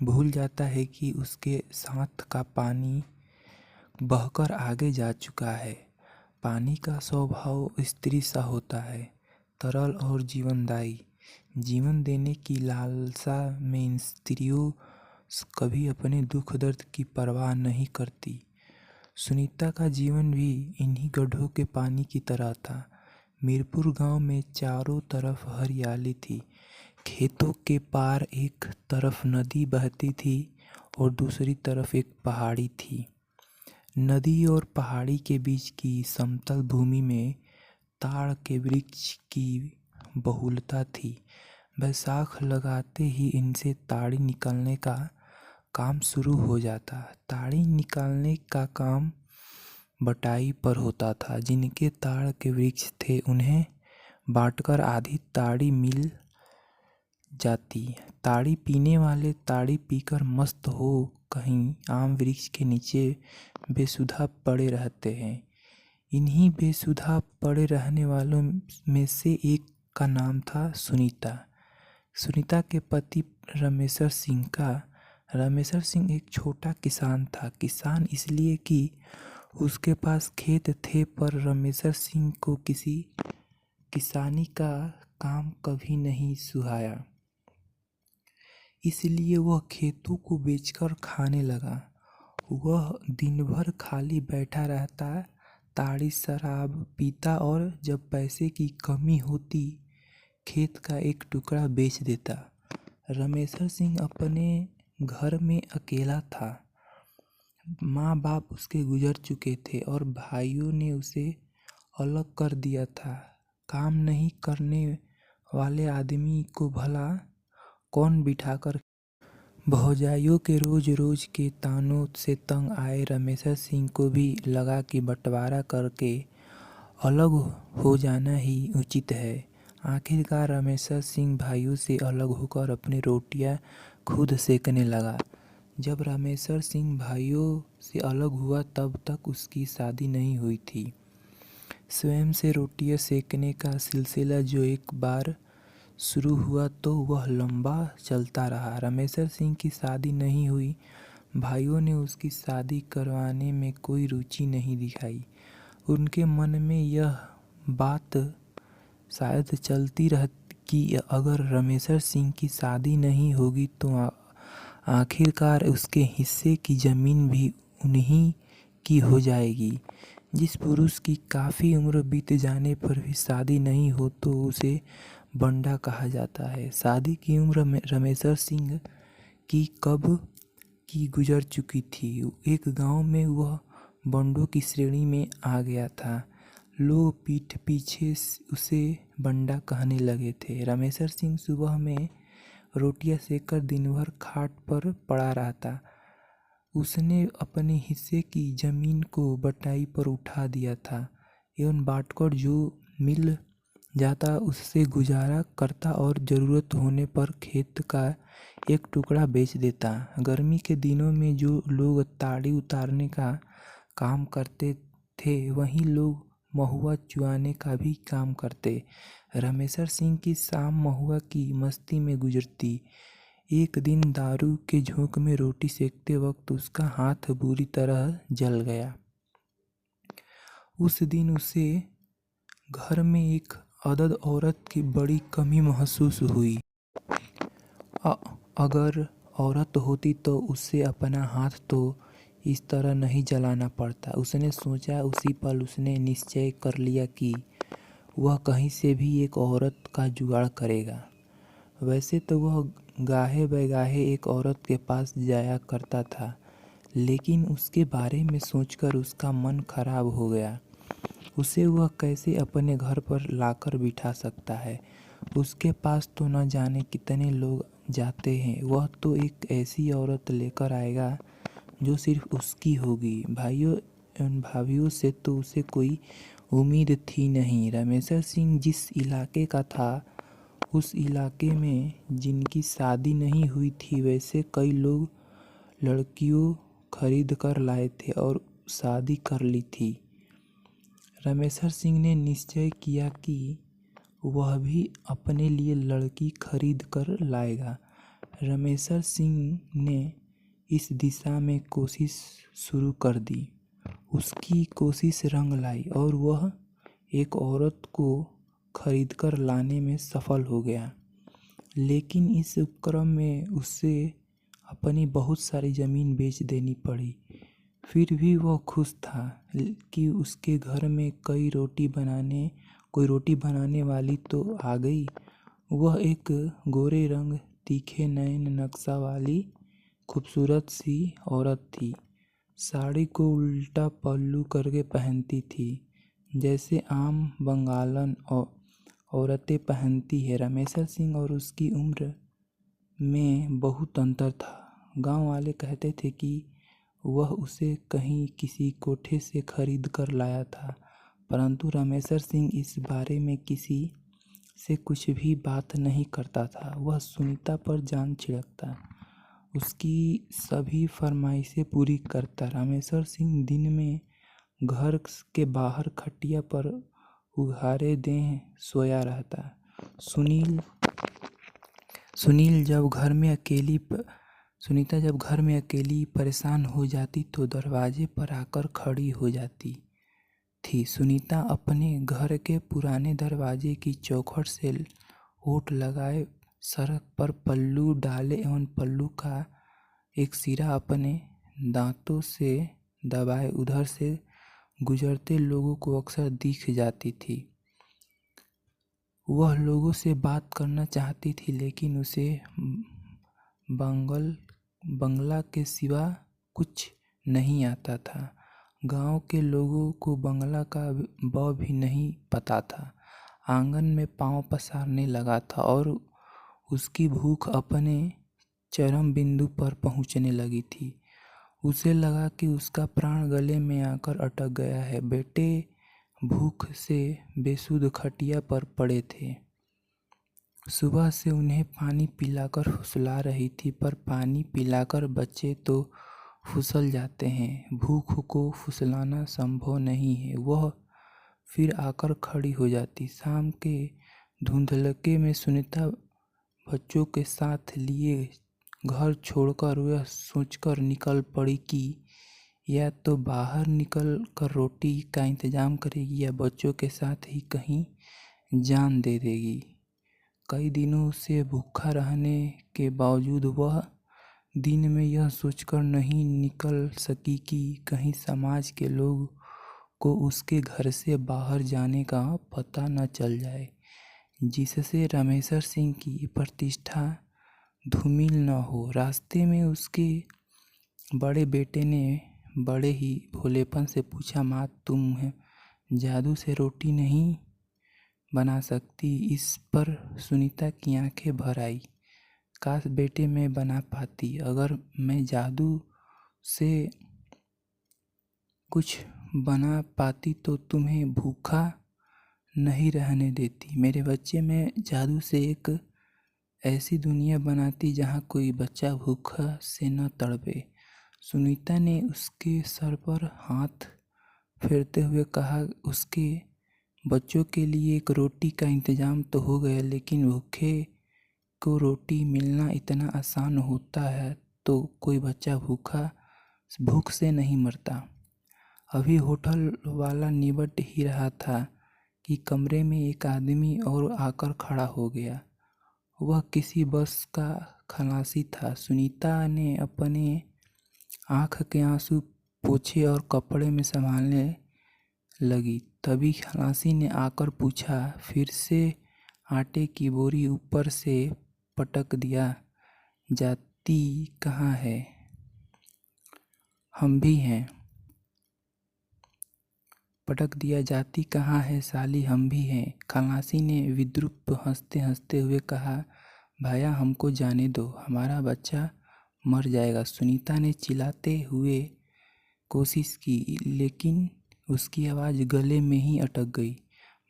भूल जाता है कि उसके साथ का पानी बहकर आगे जा चुका है। पानी का स्वभाव स्त्री सा होता है, तरल और जीवनदायी। जीवन देने की लालसा में इन स्त्रियों कभी अपने दुख दर्द की परवाह नहीं करती। सुनीता का जीवन भी इन्हीं गड्ढों के पानी की तरह था। मीरपुर गांव में चारों तरफ हरियाली थी। खेतों के पार एक तरफ नदी बहती थी और दूसरी तरफ एक पहाड़ी थी। नदी और पहाड़ी के बीच की समतल भूमि में ताड़ के वृक्ष की बहुलता थी। बैसाख लगाते ही इनसे ताड़ी निकालने का काम शुरू हो जाता। ताड़ी निकालने का काम बटाई पर होता था। जिनके ताड़ के वृक्ष थे उन्हें बांटकर आधी ताड़ी मिल जाती। ताड़ी पीने वाले ताड़ी पीकर मस्त हो कहीं आम वृक्ष के नीचे बेसुधा पड़े रहते हैं। इन्हीं बेसुधा पड़े रहने वालों में से एक का नाम था सुनीता। सुनीता के पति रमेश्वर सिंह एक छोटा किसान था। किसान इसलिए कि उसके पास खेत थे, पर रमेश्वर सिंह को किसी किसानी का काम कभी नहीं सुहाया। इसलिए वह खेतों को बेचकर खाने लगा। वह दिन भर खाली बैठा रहता, ताड़ी शराब पीता और जब पैसे की कमी होती खेत का एक टुकड़ा बेच देता। रमेश्वर सिंह अपने घर में अकेला था। माँ बाप उसके गुजर चुके थे और भाइयों ने उसे अलग कर दिया था। काम नहीं करने वाले आदमी को भला कौन बिठाकर। भौजाइयों के रोज रोज के तानों से तंग आए रमेश्वर सिंह को भी लगा कि बंटवारा करके अलग हो जाना ही उचित है। आखिरकार रमेश्वर सिंह भाइयों से अलग होकर अपनी रोटियां खुद सेकने लगा। जब रमेश्वर सिंह भाइयों से अलग हुआ तब तक उसकी शादी नहीं हुई थी। स्वयं से रोटियां सेकने का सिलसिला जो एक बार शुरू हुआ तो वह लंबा चलता रहा। रमेश्वर सिंह की शादी नहीं हुई। भाइयों ने उसकी शादी करवाने में कोई रुचि नहीं दिखाई। उनके मन में यह बात शायद चलती रहती कि अगर रमेश्वर सिंह की शादी नहीं होगी तो आखिरकार उसके हिस्से की ज़मीन भी उन्हीं की हो जाएगी। जिस पुरुष की काफ़ी उम्र बीत जाने पर भी शादी नहीं हो तो उसे बंडा कहा जाता है। शादी की उम्र में रमेश्वर सिंह की कब की गुजर चुकी थी। एक गांव में वह बंडों की श्रेणी में आ गया था। लोग पीठ पीछे उसे बंडा कहने लगे थे। रमेश्वर सिंह सुबह में रोटियां सेककर दिन भर खाट पर पड़ा रहता। उसने अपने हिस्से की जमीन को बटाई पर उठा दिया था एवं बांटकर जो मिल जाता उससे गुजारा करता और ज़रूरत होने पर खेत का एक टुकड़ा बेच देता। गर्मी के दिनों में जो लोग ताड़ी उतारने का काम करते थे वहीं लोग महुआ चुआने का भी काम करते। रमेश्वर सिंह की शाम महुआ की मस्ती में गुजरती। एक दिन दारू के झोंक में रोटी सेकते वक्त उसका हाथ बुरी तरह जल गया। उस दिन उसे घर में एक अदद औरत की बड़ी कमी महसूस हुई। अगर औरत होती तो उससे अपना हाथ तो इस तरह नहीं जलाना पड़ता। उसने सोचा। उसी पल उसने निश्चय कर लिया कि वह कहीं से भी एक औरत का जुगाड़ करेगा। वैसे तो वह गाहे बगाहे एक औरत के पास जाया करता था, लेकिन उसके बारे में सोचकर उसका मन खराब हो गया। उसे वह कैसे अपने घर पर लाकर बिठा सकता है। उसके पास तो न जाने कितने लोग जाते हैं। वह तो एक ऐसी औरत लेकर आएगा जो सिर्फ उसकी होगी। भाइयों एवं भाभीयों से तो उसे कोई उम्मीद थी नहीं। रामेश्वर सिंह जिस इलाके का था, उस इलाके में जिनकी शादी नहीं हुई थी, वैसे कई लोग लड़कियों खरीद कर लाए थे और शादी कर ली थी। रामेश्वर सिंह ने निश्चय किया कि वह भी अपने लिए लड़की खरीद कर लाएगा। रामेश्वर सिंह ने इस दिशा में कोशिश शुरू कर दी। उसकी कोशिश रंग लाई और वह एक औरत को खरीदकर लाने में सफल हो गया। लेकिन इस क्रम में उसे अपनी बहुत सारी ज़मीन बेच देनी पड़ी। फिर भी वह खुश था कि उसके घर में कोई रोटी बनाने वाली तो आ गई। वह एक गोरे रंग, तीखे नयन नक्शा वाली खूबसूरत सी औरत थी। साड़ी को उल्टा पल्लू करके पहनती थी, जैसे आम बंगालन औरतें पहनती है। रामेश्वर सिंह और उसकी उम्र में बहुत अंतर था। गांव वाले कहते थे कि वह उसे कहीं किसी कोठे से खरीद कर लाया था, परंतु रामेश्वर सिंह इस बारे में किसी से कुछ भी बात नहीं करता था। वह सुनीता पर जान छिड़कता, उसकी सभी फरमाइशें पूरी करता। रामेश्वर सिंह दिन में घर के बाहर खटिया पर उघारे देह सोया रहता। सुनीता जब घर में अकेली परेशान हो जाती तो दरवाजे पर आकर खड़ी हो जाती थी। सुनीता अपने घर के पुराने दरवाजे की चौखट से ओट लगाए सड़क पर पल्लू डाले एवं पल्लू का एक सिरा अपने दांतों से दबाए उधर से गुजरते लोगों को अक्सर दिख जाती थी। वह लोगों से बात करना चाहती थी, लेकिन उसे बंगला के सिवा कुछ नहीं आता था। गांव के लोगों को बंगला का ब भी नहीं पता था। आंगन में पांव पसारने लगा था और उसकी भूख अपने चरम बिंदु पर पहुंचने लगी थी। उसे लगा कि उसका प्राण गले में आकर अटक गया है। बेटे भूख से बेसुध खटिया पर पड़े थे। सुबह से उन्हें पानी पिलाकर फुसला रही थी, पर पानी पिलाकर बच्चे तो फुसल जाते हैं, भूख को फुसलाना संभव नहीं है। वह फिर आकर खड़ी हो जाती। शाम के धुंधलके में सुनीता बच्चों के साथ लिए घर छोड़कर वह सोचकर निकल पड़ी कि या तो बाहर निकल कर रोटी का इंतजाम करेगी या बच्चों के साथ ही कहीं जान दे देगी। कई दिनों से भूखा रहने के बावजूद वह दिन में यह सोचकर नहीं निकल सकी कि कहीं समाज के लोग को उसके घर से बाहर जाने का पता न चल जाए, जिससे रामेश्वर सिंह की प्रतिष्ठा धूमिल न हो। रास्ते में उसके बड़े बेटे ने बड़े ही भोलेपन से पूछा, माँ तुम जादू से रोटी नहीं बना सकती? इस पर सुनीता की आंखें भर आई। काश बेटे मैं बना पाती। अगर मैं जादू से कुछ बना पाती तो तुम्हें भूखा नहीं रहने देती। मेरे बच्चे, मैं जादू से एक ऐसी दुनिया बनाती जहाँ कोई बच्चा भूखा से न तड़पे। सुनीता ने उसके सर पर हाथ फेरते हुए कहा, उसके बच्चों के लिए एक रोटी का इंतजाम तो हो गया, लेकिन भूखे को रोटी मिलना इतना आसान होता है तो कोई बच्चा भूख से नहीं मरता। अभी होटल वाला निबट ही रहा था कि कमरे में एक आदमी और आकर खड़ा हो गया। वह किसी बस का खलासी था। सुनीता ने अपने आँख के आंसू पोंछे और कपड़े में संभालने लगी। तभी खलासी ने आकर पूछा, फिर से आटे की बोरी ऊपर से पटक दिया, जाती कहाँ है? हम भी हैं। पटक दिया, जाती कहाँ है साली, हम भी हैं। खलासी ने विद्रुप हंसते हंसते हुए कहा, भैया हमको जाने दो, हमारा बच्चा मर जाएगा। सुनीता ने चिल्लाते हुए कोशिश की, लेकिन उसकी आवाज़ गले में ही अटक गई।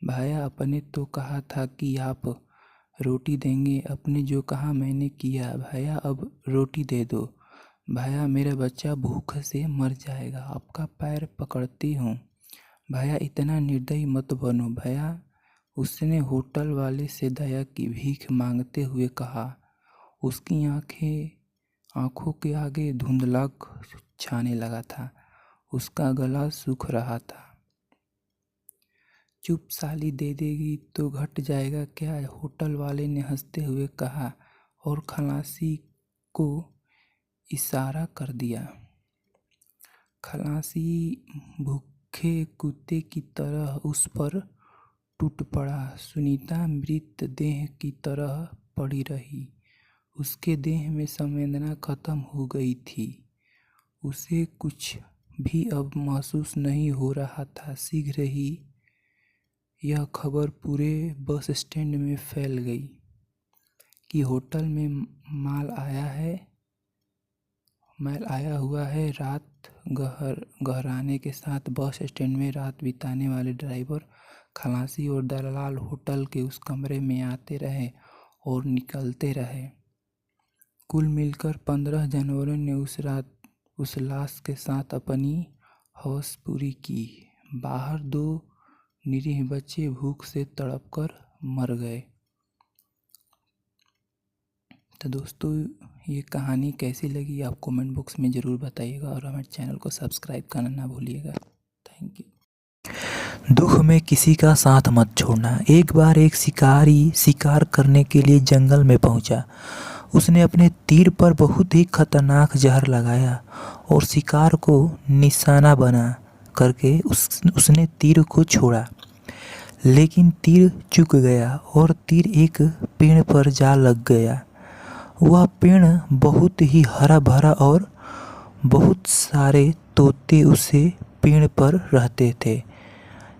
भैया आपने तो कहा था कि आप रोटी देंगे, आपने जो कहा मैंने किया। भैया अब रोटी दे दो। भैया मेरा बच्चा भूख से मर जाएगा, आपका पैर पकड़ती हूँ। भैया इतना निर्दयी मत बनो। भैया, उसने होटल वाले से दया की भीख मांगते हुए कहा। उसकी आंखों के आगे धुंधला छाने लगा था, उसका गला सूख रहा था। चुप साली, दे देगी तो घट जाएगा क्या? होटल वाले ने हंसते हुए कहा और खलासी को इशारा कर दिया। खलासी भूखे कुत्ते की तरह उस पर टूट पड़ा। सुनीता मृतदेह की तरह पड़ी रही। उसके देह में संवेदना खत्म हो गई थी। उसे कुछ भी अब महसूस नहीं हो रहा था। शीघ्र ही यह खबर पूरे बस स्टैंड में फैल गई कि होटल में माल आया हुआ है। रात गहराने के साथ बस स्टैंड में रात बिताने वाले ड्राइवर, खलासी और दलाल होटल के उस कमरे में आते रहे और निकलते रहे। कुल मिलकर 15 जानवरों ने उस रात उस लाश के साथ अपनी हवस पूरी की। बाहर 2 निरीह बच्चे भूख से तड़पकर मर गए। तो दोस्तों, ये कहानी कैसी लगी आप कमेंट बॉक्स में ज़रूर बताइएगा और हमारे चैनल को सब्सक्राइब करना ना भूलिएगा। Thank you. दुख में किसी का साथ मत छोड़ना। एक बार एक शिकारी शिकार करने के लिए जंगल में पहुंचा। उसने अपने तीर पर बहुत ही खतरनाक जहर लगाया और शिकार को निशाना बना करके उसने तीर को छोड़ा। लेकिन तीर चूक गया और तीर एक पेड़ पर जा लग गया। वह पेड़ बहुत ही हरा भरा और बहुत सारे तोते उसे पेड़ पर रहते थे।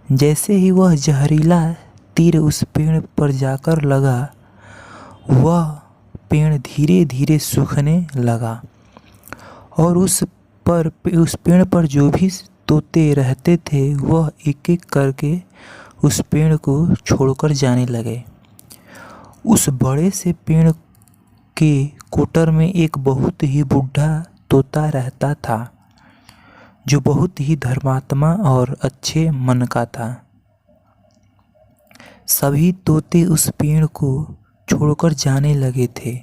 जैसे ही वह जहरीला तीर उस पेड़ पर जाकर लगा, वह पेड़ धीरे धीरे सूखने लगा और उस पेड़ पर जो भी तोते रहते थे वह एक एक करके उस पेड़ को छोड़कर जाने लगे। उस बड़े से पेड़ के कोटर में एक बहुत ही बूढ़ा तोता रहता था, जो बहुत ही धर्मात्मा और अच्छे मन का था। सभी तोते उस पेड़ को छोड़कर जाने लगे थे,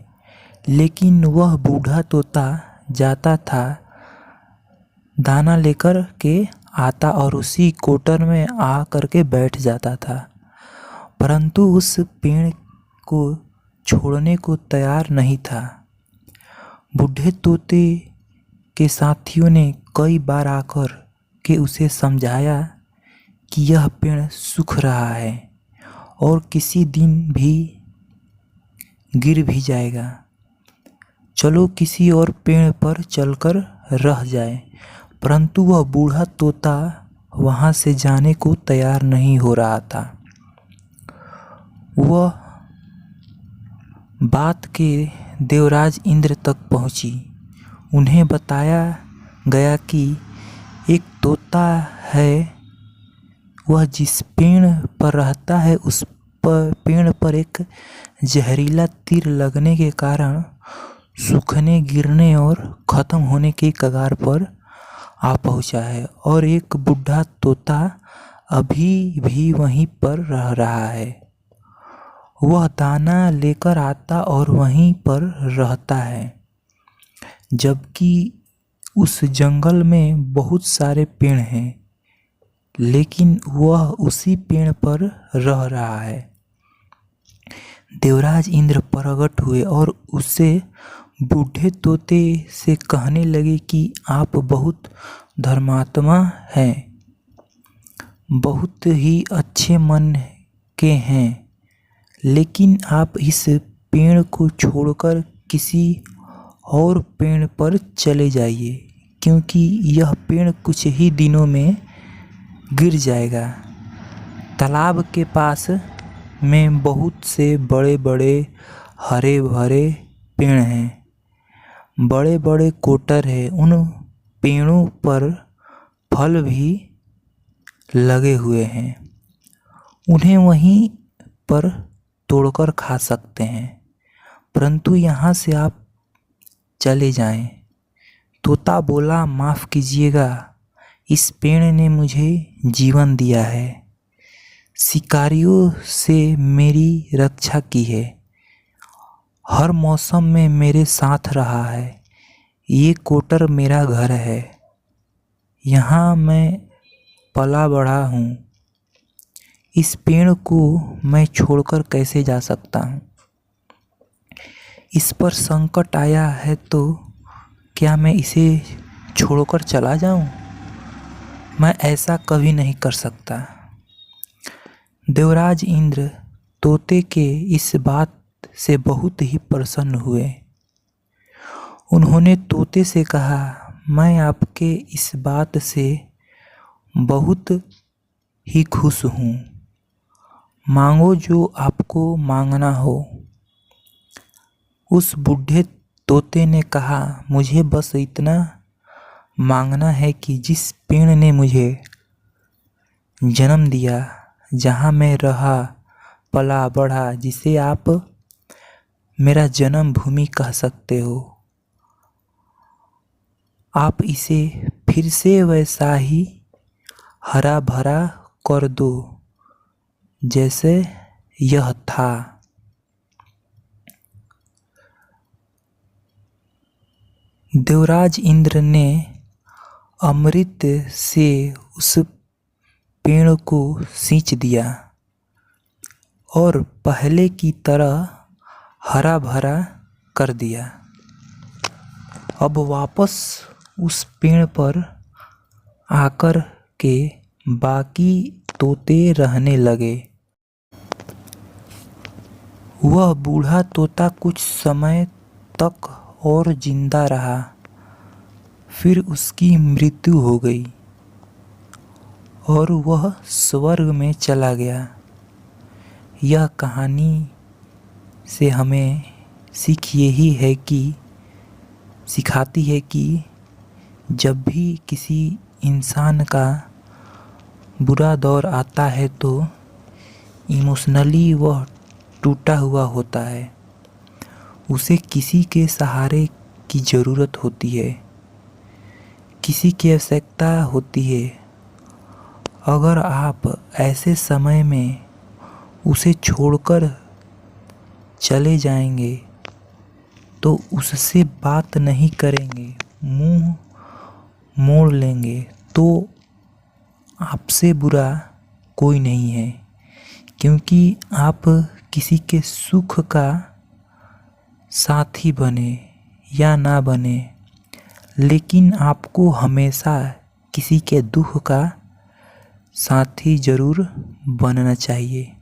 लेकिन वह बूढ़ा तोता जाता था, दाना लेकर के आता और उसी कोटर में आ करके बैठ जाता था, परंतु उस पेड़ को छोड़ने को तैयार नहीं था। बूढ़े तोते के साथियों ने कई बार आकर के उसे समझाया कि यह पेड़ सूख रहा है और किसी दिन भी गिर भी जाएगा, चलो किसी और पेड़ पर चलकर रह जाए। परंतु वह बूढ़ा तोता वहाँ से जाने को तैयार नहीं हो रहा था। वह बात के देवराज इंद्र तक पहुँची। उन्हें बताया गया कि एक तोता है, वह जिस पेड़ पर रहता है उस पेड़ पर एक जहरीला तीर लगने के कारण सूखने, गिरने और ख़त्म होने के कगार पर आ पहुंचा है और एक बूढ़ा तोता अभी भी वहीं पर रह रहा है। वह दाना लेकर आता और वहीं पर रहता है, जबकि उस जंगल में बहुत सारे पेड़ हैं, लेकिन वह उसी पेड़ पर रह रहा है। देवराज इंद्र प्रकट हुए और उससे बूढ़े तोते से कहने लगे कि आप बहुत धर्मात्मा हैं, बहुत ही अच्छे मन के हैं, लेकिन आप इस पेड़ को छोड़कर किसी और पेड़ पर चले जाइए, क्योंकि यह पेड़ कुछ ही दिनों में गिर जाएगा। तालाब के पास में बहुत से बड़े बड़े हरे भरे पेड़ हैं, बड़े बड़े कोटर हैं, उन पेड़ों पर फल भी लगे हुए हैं, उन्हें वहीं पर तोड़कर खा सकते हैं, परंतु यहाँ से आप चले जाएं। तोता बोला, माफ़ कीजिएगा, इस पेड़ ने मुझे जीवन दिया है, शिकारियों से मेरी रक्षा की है, हर मौसम में मेरे साथ रहा है, ये कोटर मेरा घर है, यहाँ मैं पला बढ़ा हूँ, इस पेड़ को मैं छोड़कर कैसे जा सकता हूँ? इस पर संकट आया है तो क्या मैं इसे छोड़कर चला जाऊँ? मैं ऐसा कभी नहीं कर सकता। देवराज इंद्र तोते के इस बात से बहुत ही प्रसन्न हुए। उन्होंने तोते से कहा, मैं आपके इस बात से बहुत ही खुश हूँ, मांगो जो आपको मांगना हो। उस बूढ़े तोते ने कहा, मुझे बस इतना मांगना है कि जिस पेड़ ने मुझे जन्म दिया, जहाँ मैं रहा पला बढ़ा, जिसे आप मेरा जन्म भूमि कह सकते हो, आप इसे फिर से वैसा ही हरा भरा कर दो जैसे यह था। देवराज इंद्र ने अमृत से उस पेड़ को सींच दिया और पहले की तरह हरा भरा कर दिया। अब वापस उस पेड़ पर आकर के बाकी तोते रहने लगे। वह बूढ़ा तोता कुछ समय तक और जिंदा रहा, फिर उसकी मृत्यु हो गई और वह स्वर्ग में चला गया। यह कहानी से हमें सीख यही है कि सिखाती है कि जब भी किसी इंसान का बुरा दौर आता है तो इमोशनली वह टूटा हुआ होता है, उसे किसी के सहारे की ज़रूरत होती है, किसी की आवश्यकता होती है। अगर आप ऐसे समय में उसे छोड़कर चले जाएंगे तो उससे बात नहीं करेंगे, मुंह मोड़ लेंगे, तो आपसे बुरा कोई नहीं है, क्योंकि आप किसी के सुख का साथी बने या ना बने, लेकिन आपको हमेशा किसी के दुख का साथी ज़रूर बनना चाहिए।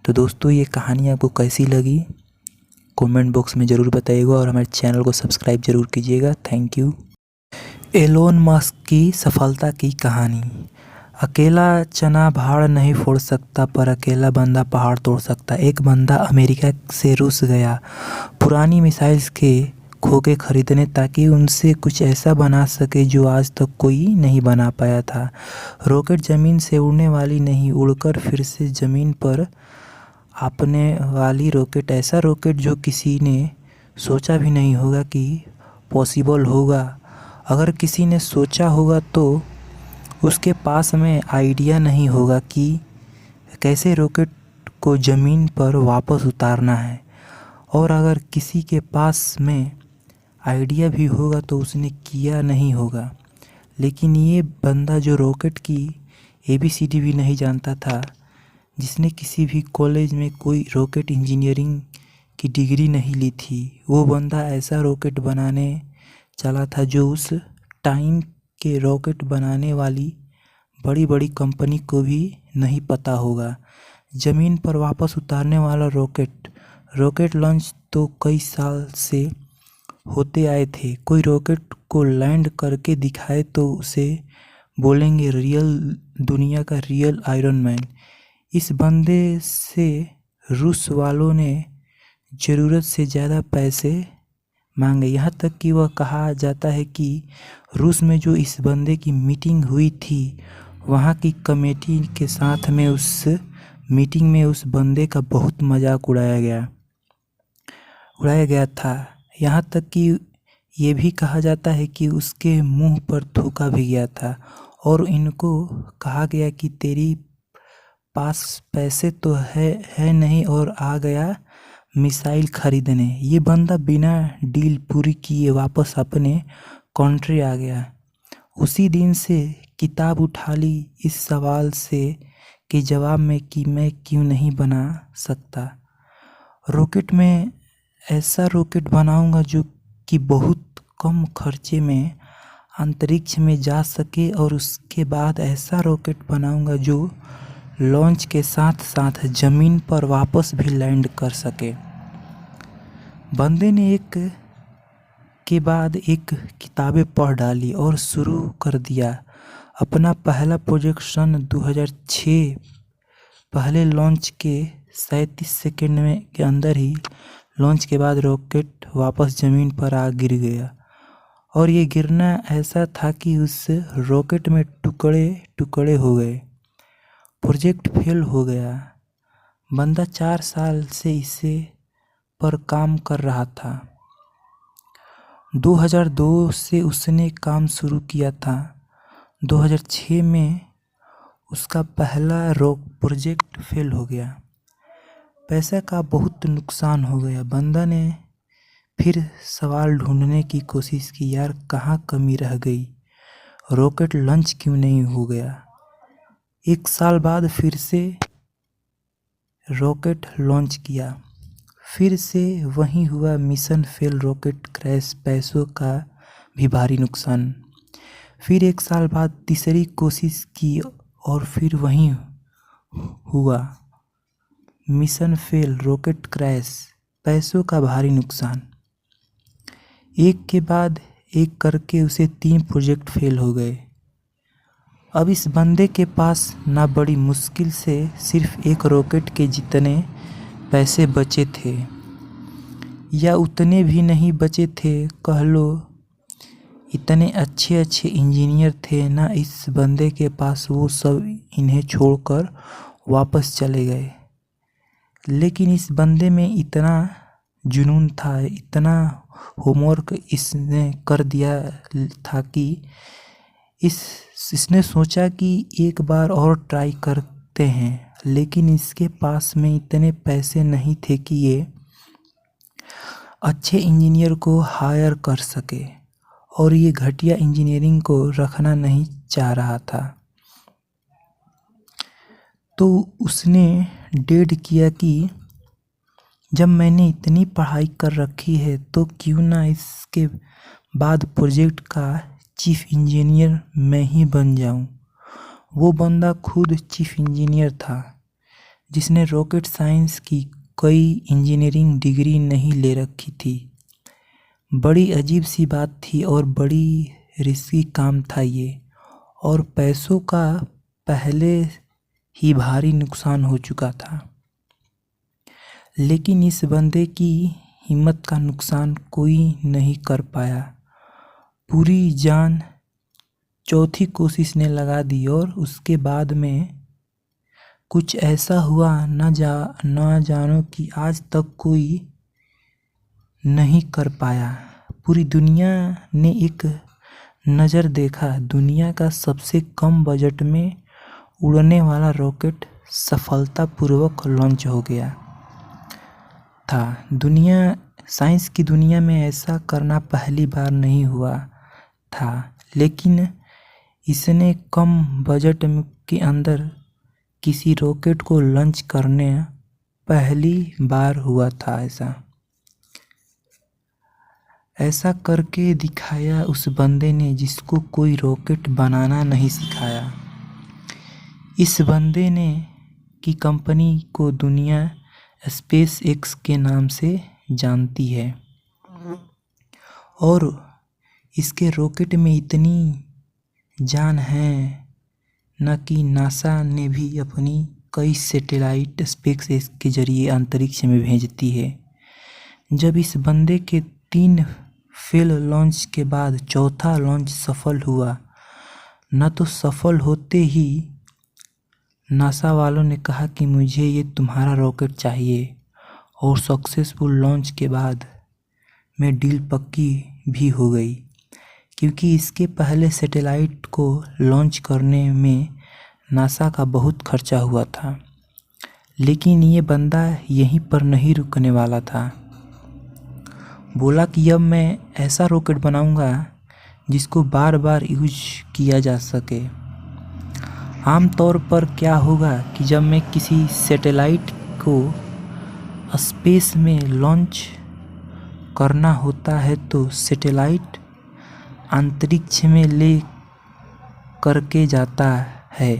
तो दोस्तों, ये कहानी आपको कैसी लगी कमेंट बॉक्स में ज़रूर बताइएगा और हमारे चैनल को सब्सक्राइब ज़रूर कीजिएगा। Thank you. एलोन मस्क की सफलता की कहानी। अकेला चना भाड़ नहीं फोड़ सकता, पर अकेला बंदा पहाड़ तोड़ सकता। एक बंदा अमेरिका से रूस गया पुरानी मिसाइल्स के खोखे खरीदने, ताकि उनसे कुछ ऐसा बना सके जो आज तक कोई नहीं बना पाया था। रॉकेट ज़मीन से उड़ने वाली नहीं, उड़कर फिर से ज़मीन पर आपने वाली रॉकेट। ऐसा रॉकेट जो किसी ने सोचा भी नहीं होगा कि पॉसिबल होगा। अगर किसी ने सोचा होगा तो उसके पास में आइडिया नहीं होगा कि कैसे रॉकेट को ज़मीन पर वापस उतारना है। और अगर किसी के पास में आइडिया भी होगा तो उसने किया नहीं होगा। लेकिन ये बंदा जो रॉकेट की ABCD भी नहीं जानता था, जिसने किसी भी कॉलेज में कोई रॉकेट इंजीनियरिंग की डिग्री नहीं ली थी, वो बंदा ऐसा रॉकेट बनाने चला था जो उस टाइम के रॉकेट बनाने वाली बड़ी बड़ी कंपनी को भी नहीं पता होगा। ज़मीन पर वापस उतारने वाला रॉकेट लॉन्च तो कई साल से होते आए थे। कोई रॉकेट को लैंड करके दिखाए तो उसे बोलेंगे दुनिया का रियल आयरन मैन। इस बंदे से रूस वालों ने ज़रूरत से ज़्यादा पैसे मांगे। यहाँ तक कि वह कहा जाता है कि रूस में जो इस बंदे की मीटिंग हुई थी, वहाँ की कमेटी के साथ में उस मीटिंग में उस बंदे का बहुत मजाक उड़ाया गया था। यहाँ तक कि ये भी कहा जाता है कि उसके मुंह पर थूका भी गया था और इनको कहा गया कि तेरी पास पैसे तो है नहीं और आ गया मिसाइल खरीदने। ये बंदा बिना डील पूरी किए वापस अपने कंट्री आ गया। उसी दिन से किताब उठा ली इस सवाल से के जवाब में कि मैं क्यों नहीं बना सकता रॉकेट में ऐसा रॉकेट बनाऊंगा जो कि बहुत कम खर्चे में अंतरिक्ष में जा सके, और उसके बाद ऐसा रॉकेट बनाऊंगा जो लॉन्च के साथ साथ ज़मीन पर वापस भी लैंड कर सके। बंदे ने एक के बाद एक किताबें पढ़ डाली और शुरू कर दिया अपना पहला प्रोजेक्ट। सन 2006 पहले लॉन्च के 37 सेकेंड के अंदर ही लॉन्च के बाद रॉकेट वापस ज़मीन पर आ गिर गया, और ये गिरना ऐसा था कि उस रॉकेट में टुकड़े टुकड़े हो गए। प्रोजेक्ट फेल हो गया। बंदा 4 साल से इसे पर काम कर रहा था। 2002 से उसने काम शुरू किया था। 2006 में उसका पहला प्रोजेक्ट फेल हो गया। पैसे का बहुत नुकसान हो गया। बंदा ने फिर सवाल ढूंढने की कोशिश की, यार कहाँ कमी रह गई, रॉकेट लॉन्च क्यों नहीं हो गया। 1 साल बाद फिर से रॉकेट लॉन्च किया, फिर से वही हुआ, मिशन फेल, रॉकेट क्रैश, पैसों का भी भारी नुकसान। फिर 1 साल बाद तीसरी कोशिश की और फिर वही हुआ, मिशन फेल, रॉकेट क्रैश, पैसों का भारी नुकसान। एक के बाद एक करके उसे 3 प्रोजेक्ट फेल हो गए। अब इस बंदे के पास ना बड़ी मुश्किल से सिर्फ एक रॉकेट के जितने पैसे बचे थे, या उतने भी नहीं बचे थे कह लो। इतने अच्छे अच्छे इंजीनियर थे ना इस बंदे के पास, वो सब इन्हें छोड़कर वापस चले गए। लेकिन इस बंदे में इतना जुनून था, इतना होमवर्क इसने कर दिया था कि इसने सोचा कि एक बार और ट्राई करते हैं। लेकिन इसके पास में इतने पैसे नहीं थे कि ये अच्छे इंजीनियर को हायर कर सके, और ये घटिया इंजीनियरिंग को रखना नहीं चाह रहा था। तो उसने डेड किया कि जब मैंने इतनी पढ़ाई कर रखी है तो क्यों ना इसके बाद प्रोजेक्ट का चीफ इंजीनियर मैं ही बन जाऊं। वो बंदा खुद चीफ इंजीनियर था, जिसने रॉकेट साइंस की कोई इंजीनियरिंग डिग्री नहीं ले रखी थी। बड़ी अजीब सी बात थी और बड़ी रिस्की काम था ये, और पैसों का पहले ही भारी नुकसान हो चुका था। लेकिन इस बंदे की हिम्मत का नुकसान कोई नहीं कर पाया। पूरी जान चौथी कोशिश ने लगा दी, और उसके बाद में कुछ ऐसा हुआ ना जानो कि आज तक कोई नहीं कर पाया। पूरी दुनिया ने एक नज़र देखा दुनिया का सबसे कम बजट में उड़ने वाला रॉकेट सफलतापूर्वक लॉन्च हो गया था। साइंस की दुनिया में ऐसा करना पहली बार नहीं हुआ था, लेकिन इसने कम बजट के अंदर किसी रॉकेट को लॉन्च करने पहली बार हुआ था। ऐसा करके दिखाया उस बंदे ने जिसको कोई रॉकेट बनाना नहीं सिखाया। इस बंदे ने की कंपनी को दुनिया स्पेस एक्स के नाम से जानती है और इसके रॉकेट में इतनी जान है न कि नासा ने भी अपनी कई सैटेलाइट स्पेस एक्स के जरिए अंतरिक्ष में भेजती है। जब इस बंदे के 3 फेल लॉन्च के बाद चौथा लॉन्च सफल हुआ न, तो सफल होते ही नासा वालों ने कहा कि मुझे ये तुम्हारा रॉकेट चाहिए, और सक्सेसफुल लॉन्च के बाद में डील पक्की भी हो गई, क्योंकि इसके पहले सैटेलाइट को लॉन्च करने में नासा का बहुत खर्चा हुआ था। लेकिन ये बंदा यहीं पर नहीं रुकने वाला था। बोला कि अब मैं ऐसा रॉकेट बनाऊंगा जिसको बार बार यूज किया जा सके। आमतौर पर क्या होगा कि जब मैं किसी सैटेलाइट को स्पेस में लॉन्च करना होता है तो सैटेलाइट अंतरिक्ष में ले करके जाता है,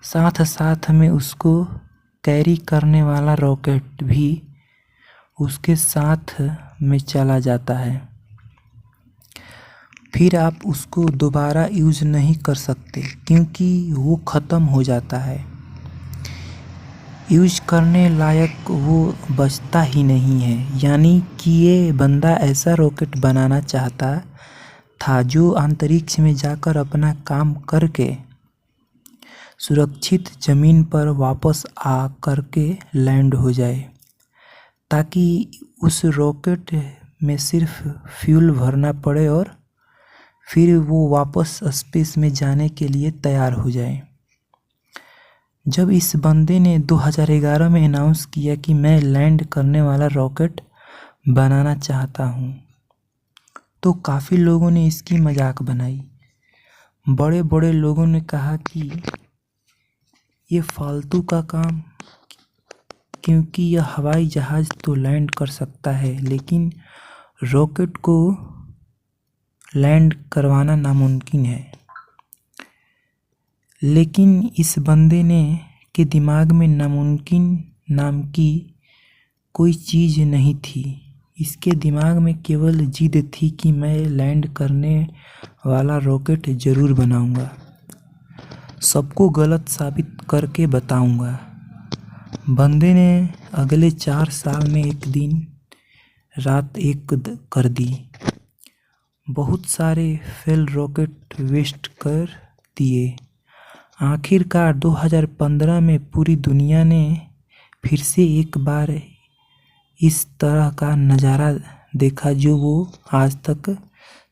साथ साथ में उसको कैरी करने वाला रॉकेट भी उसके साथ में चला जाता है। फिर आप उसको दोबारा यूज नहीं कर सकते क्योंकि वो ख़त्म हो जाता है। यूज करने लायक वो बचता ही नहीं है। यानी कि ये बंदा ऐसा रॉकेट बनाना चाहता था जो अंतरिक्ष में जाकर अपना काम करके सुरक्षित ज़मीन पर वापस आ करके लैंड हो जाए, ताकि उस रॉकेट में सिर्फ फ्यूल भरना पड़े और फिर वो वापस स्पेस में जाने के लिए तैयार हो जाए। जब इस बंदे ने 2011 में अनाउंस किया कि मैं लैंड करने वाला रॉकेट बनाना चाहता हूँ, तो काफ़ी लोगों ने इसकी मजाक बनाई। बड़े बड़े लोगों ने कहा कि ये फालतू का काम, क्योंकि यह हवाई जहाज़ तो लैंड कर सकता है लेकिन रॉकेट को लैंड करवाना नामुमकिन है। लेकिन इस बंदे ने के दिमाग में नामुमकिन नाम की कोई चीज़ नहीं थी। इसके दिमाग में केवल जिद थी कि मैं लैंड करने वाला रॉकेट ज़रूर बनाऊंगा, सबको गलत साबित करके बताऊंगा। बंदे ने अगले 4 साल में एक दिन रात एक कर दी। बहुत सारे फेल रॉकेट वेस्ट कर दिए। आखिरकार 2015 में पूरी दुनिया ने फिर से एक बार इस तरह का नज़ारा देखा जो वो आज तक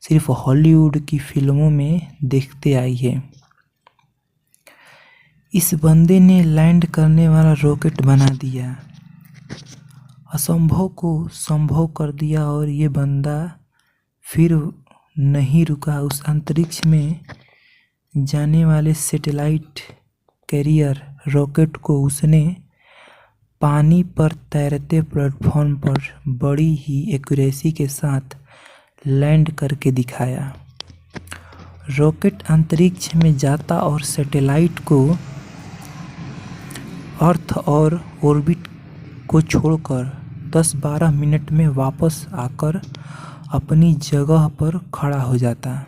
सिर्फ हॉलीवुड की फिल्मों में देखते आई है। इस बंदे ने लैंड करने वाला रॉकेट बना दिया, असंभव को संभव कर दिया, और ये बंदा फिर नहीं रुका। उस अंतरिक्ष में जाने वाले सैटेलाइट कैरियर रॉकेट को उसने पानी पर तैरते प्लेटफॉर्म पर बड़ी ही एक्यूरेसी के साथ लैंड करके दिखाया। रॉकेट अंतरिक्ष में जाता और सैटेलाइट को अर्थ और ऑर्बिट को छोड़कर 10-12 मिनट में वापस आकर अपनी जगह पर खड़ा हो जाता।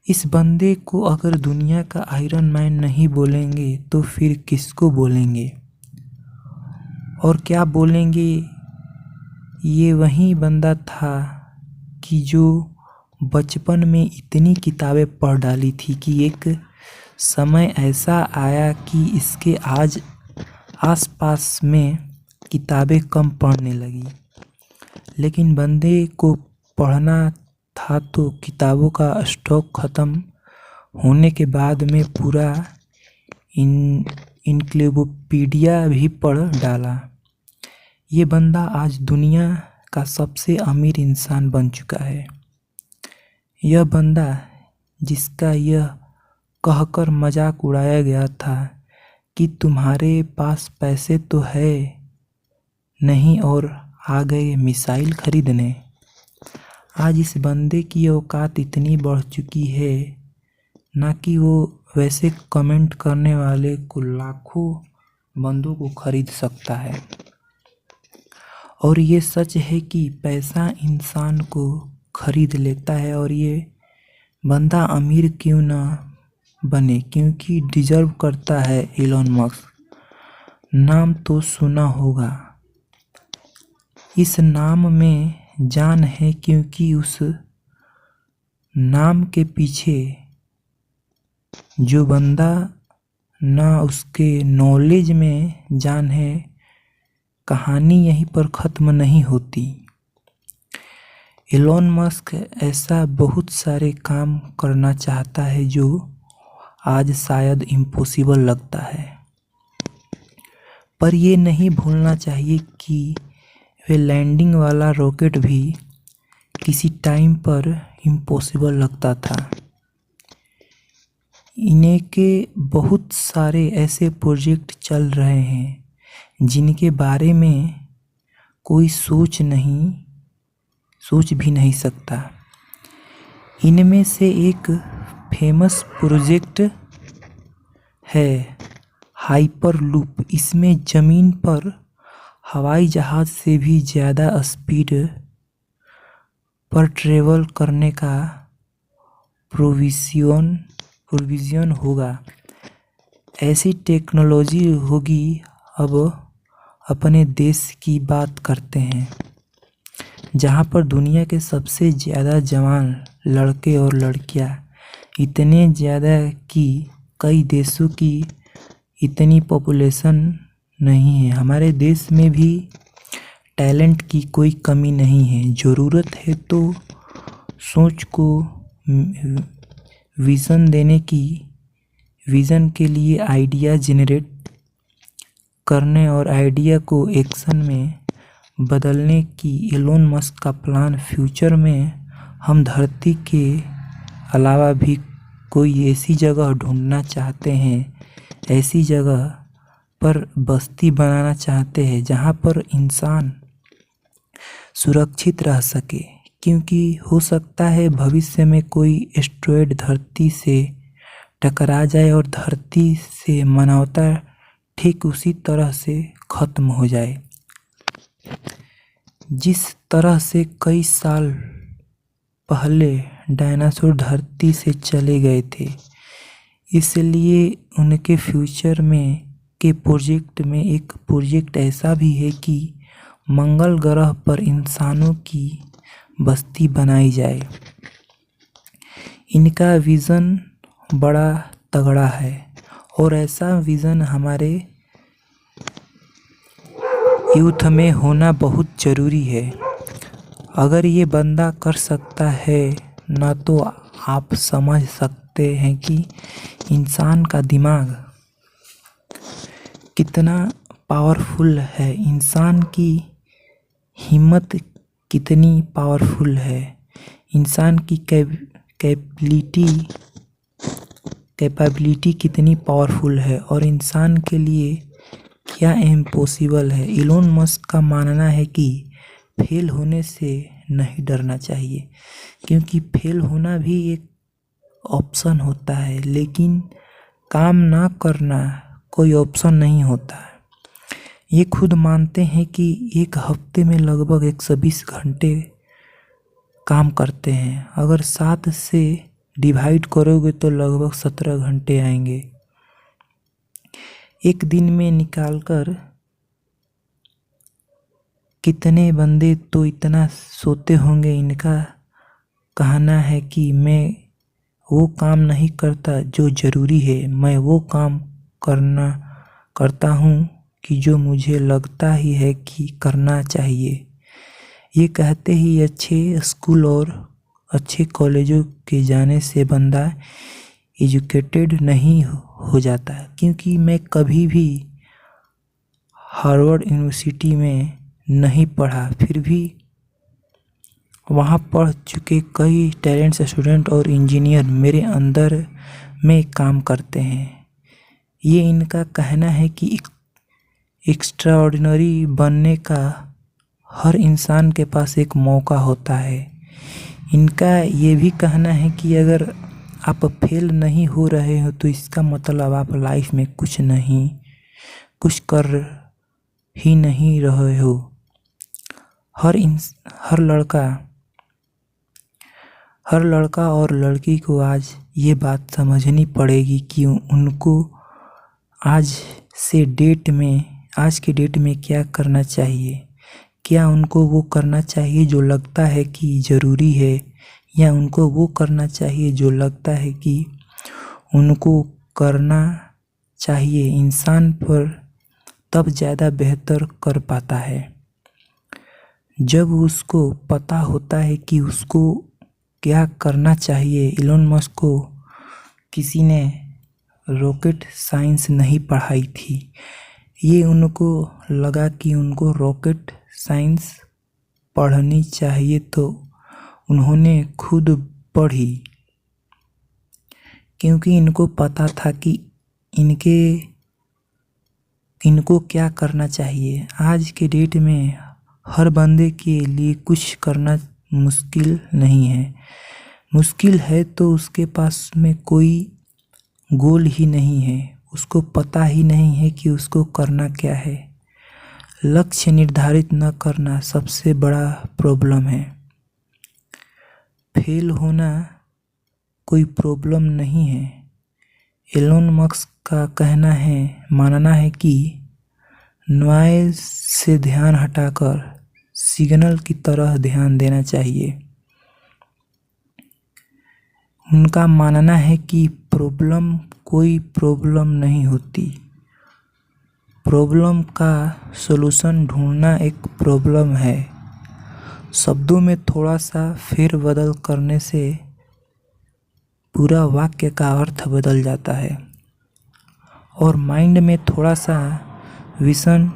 इस बंदे को अगर दुनिया का आयरन मैन नहीं बोलेंगे तो फिर किसको बोलेंगे, और क्या बोलेंगे? ये वही बंदा था कि जो बचपन में इतनी किताबें पढ़ डाली थी कि एक समय ऐसा आया कि इसके आज आसपास में किताबें कम पढ़ने लगी। लेकिन बंदे को पढ़ना था तो किताबों का स्टॉक ख़त्म होने के बाद में पूरा इनक्लोपीडिया भी पढ़ डाला। ये बंदा आज दुनिया का सबसे अमीर इंसान बन चुका है। यह बंदा जिसका यह कहकर मजाक उड़ाया गया था कि तुम्हारे पास पैसे तो है नहीं और आ गए मिसाइल खरीदने, आज इस बंदे की औकात इतनी बढ़ चुकी है ना कि वो वैसे कमेंट करने वाले को लाखों बंदों को खरीद सकता है। और ये सच है कि पैसा इंसान को खरीद लेता है और ये बंदा अमीर क्यों ना बने, क्योंकि डिजर्व करता है। इलॉन मस्क नाम तो सुना होगा, इस नाम में जान है क्योंकि उस नाम के पीछे जो बंदा ना उसके नॉलेज में जान है, कहानी यहीं पर ख़त्म नहीं होती। इलॉन मस्क ऐसा बहुत सारे काम करना चाहता है जो आज शायद इम्पॉसिबल लगता है, पर ये नहीं भूलना चाहिए कि वे लैंडिंग वाला रॉकेट भी किसी टाइम पर इम्पॉसिबल लगता था। इन्हें के बहुत सारे ऐसे प्रोजेक्ट चल रहे हैं जिनके बारे में कोई सोच भी नहीं सकता। इनमें से एक फेमस प्रोजेक्ट है हाइपरलूप। इसमें ज़मीन पर हवाई जहाज़ से भी ज़्यादा स्पीड पर ट्रेवल करने का प्रोविज़न होगा। ऐसी टेक्नोलॉजी होगी। अब अपने देश की बात करते हैं जहाँ पर दुनिया के सबसे ज़्यादा जवान लड़के और लड़कियाँ इतने ज़्यादा कि कई देशों की इतनी पॉपुलेशन नहीं है। हमारे देश में भी टैलेंट की कोई कमी नहीं है। ज़रूरत है तो सोच को विज़न देने की, विज़न के लिए आइडिया जनरेट करने और आइडिया को एक्शन में बदलने की एलोन मस्क का प्लान। फ्यूचर में हम धरती के अलावा भी कोई ऐसी जगह ढूंढना चाहते हैं, ऐसी जगह पर बस्ती बनाना चाहते हैं जहाँ पर इंसान सुरक्षित रह सके, क्योंकि हो सकता है भविष्य में कोई एस्टेरॉयड धरती से टकरा जाए और धरती से मानवता ठीक उसी तरह से ख़त्म हो जाए जिस तरह से कई साल पहले डायनासोर धरती से चले गए थे। इसलिए उनके फ्यूचर में के प्रोजेक्ट में एक प्रोजेक्ट ऐसा भी है कि मंगल ग्रह पर इंसानों की बस्ती बनाई जाए। इनका विज़न बड़ा तगड़ा है और ऐसा विज़न हमारे यूथ में होना बहुत ज़रूरी है। अगर ये बंदा कर सकता है ना, तो आप समझ सकते हैं कि इंसान का दिमाग कितना पावरफुल है, इंसान की हिम्मत कितनी पावरफुल है, इंसान की कैपेबिलिटी कितनी पावरफुल है और इंसान के लिए क्या इम्पॉसिबल है। इलोन मस्क का मानना है कि फेल होने से नहीं डरना चाहिए, क्योंकि फेल होना भी एक ऑप्शन होता है, लेकिन काम ना करना कोई ऑप्शन नहीं होता है। ये खुद मानते हैं कि एक हफ्ते में लगभग 120 घंटे काम करते हैं। अगर 7 से डिवाइड करोगे तो लगभग 17 घंटे आएंगे। एक दिन में निकालकर कितने बंदे तो इतना सोते होंगे। इनका कहना है कि मैं वो काम नहीं करता जो ज़रूरी है, मैं वो काम करता हूँ कि जो मुझे लगता ही है कि करना चाहिए। ये कहते ही अच्छे स्कूल और अच्छे कॉलेजों के जाने से बंदा एजुकेटेड नहीं हो जाता है, क्योंकि मैं कभी भी हार्वर्ड यूनिवर्सिटी में नहीं पढ़ा, फिर भी वहाँ पढ़ चुके कई टैलेंट्स स्टूडेंट और इंजीनियर मेरे अंदर में काम करते हैं। ये इनका कहना है कि एक्स्ट्राऑर्डिनरी बनने का हर इंसान के पास एक मौका होता है। इनका ये भी कहना है कि अगर आप फेल नहीं हो रहे हो तो इसका मतलब आप लाइफ में कुछ कर ही नहीं रहे हो। हर लड़का और लड़की को आज ये बात समझनी पड़ेगी कि उनको आज के डेट में क्या करना चाहिए। क्या उनको वो करना चाहिए जो लगता है कि ज़रूरी है, या उनको वो करना चाहिए जो लगता है कि उनको करना चाहिए। इंसान पर तब ज़्यादा बेहतर कर पाता है जब उसको पता होता है कि उसको क्या करना चाहिए। इलोन मस्क को किसी ने रॉकेट साइंस नहीं पढ़ाई थी, ये उनको लगा कि उनको रॉकेट साइंस पढ़नी चाहिए, तो उन्होंने खुद पढ़ी, क्योंकि इनको पता था कि इनको क्या करना चाहिए। आज के डेट में हर बंदे के लिए कुछ करना मुश्किल नहीं है। मुश्किल है तो उसके पास में कोई गोल ही नहीं है, उसको पता ही नहीं है कि उसको करना क्या है। लक्ष्य निर्धारित न करना सबसे बड़ा प्रॉब्लम है। फेल होना कोई प्रॉब्लम नहीं है। एलोन मस्क का मानना है कि नॉइज़ से ध्यान हटाकर सिग्नल की तरह ध्यान देना चाहिए। उनका मानना है कि कोई प्रॉब्लम नहीं होती, प्रॉब्लम का सॉल्यूशन ढूंढना एक प्रॉब्लम है। शब्दों में थोड़ा सा फेरबदल करने से पूरा वाक्य का अर्थ बदल जाता है, और माइंड में थोड़ा सा विजन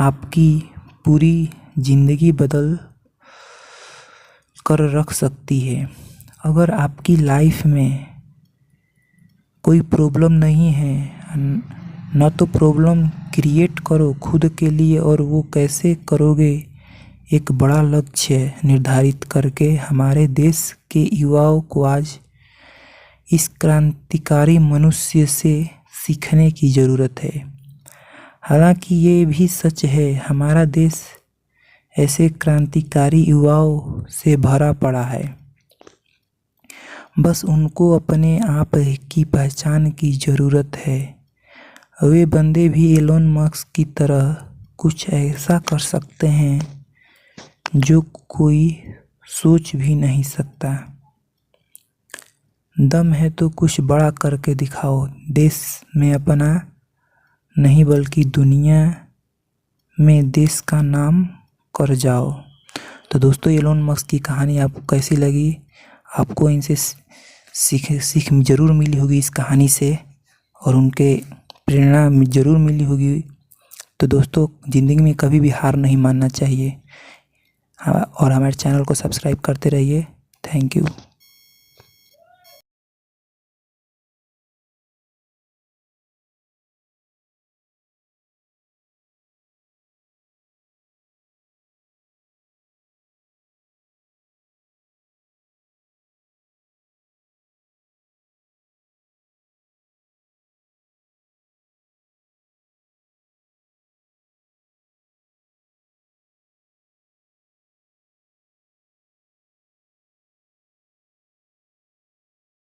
आपकी पूरी ज़िंदगी बदल कर रख सकती है। अगर आपकी लाइफ में कोई प्रॉब्लम नहीं है, न तो प्रॉब्लम क्रिएट करो खुद के लिए, और वो कैसे करोगे, एक बड़ा लक्ष्य निर्धारित करके। हमारे देश के युवाओं को आज इस क्रांतिकारी मनुष्य से सीखने की ज़रूरत है। हालांकि ये भी सच है, हमारा देश ऐसे क्रांतिकारी युवाओं से भरा पड़ा है, बस उनको अपने आप की पहचान की ज़रूरत है। वे बंदे भी एलोन मस्क की तरह कुछ ऐसा कर सकते हैं जो कोई सोच भी नहीं सकता। दम है तो कुछ बड़ा करके दिखाओ, देश में अपना नहीं बल्कि दुनिया में देश का नाम कर जाओ। तो दोस्तों, एलोन मस्क की कहानी आपको कैसी लगी? आपको इनसे सीख ज़रूर मिली होगी इस कहानी से, और उनके प्रेरणा ज़रूर मिली होगी। तो दोस्तों, ज़िंदगी में कभी भी हार नहीं मानना चाहिए, और हमारे चैनल को सब्सक्राइब करते रहिए। Thank you.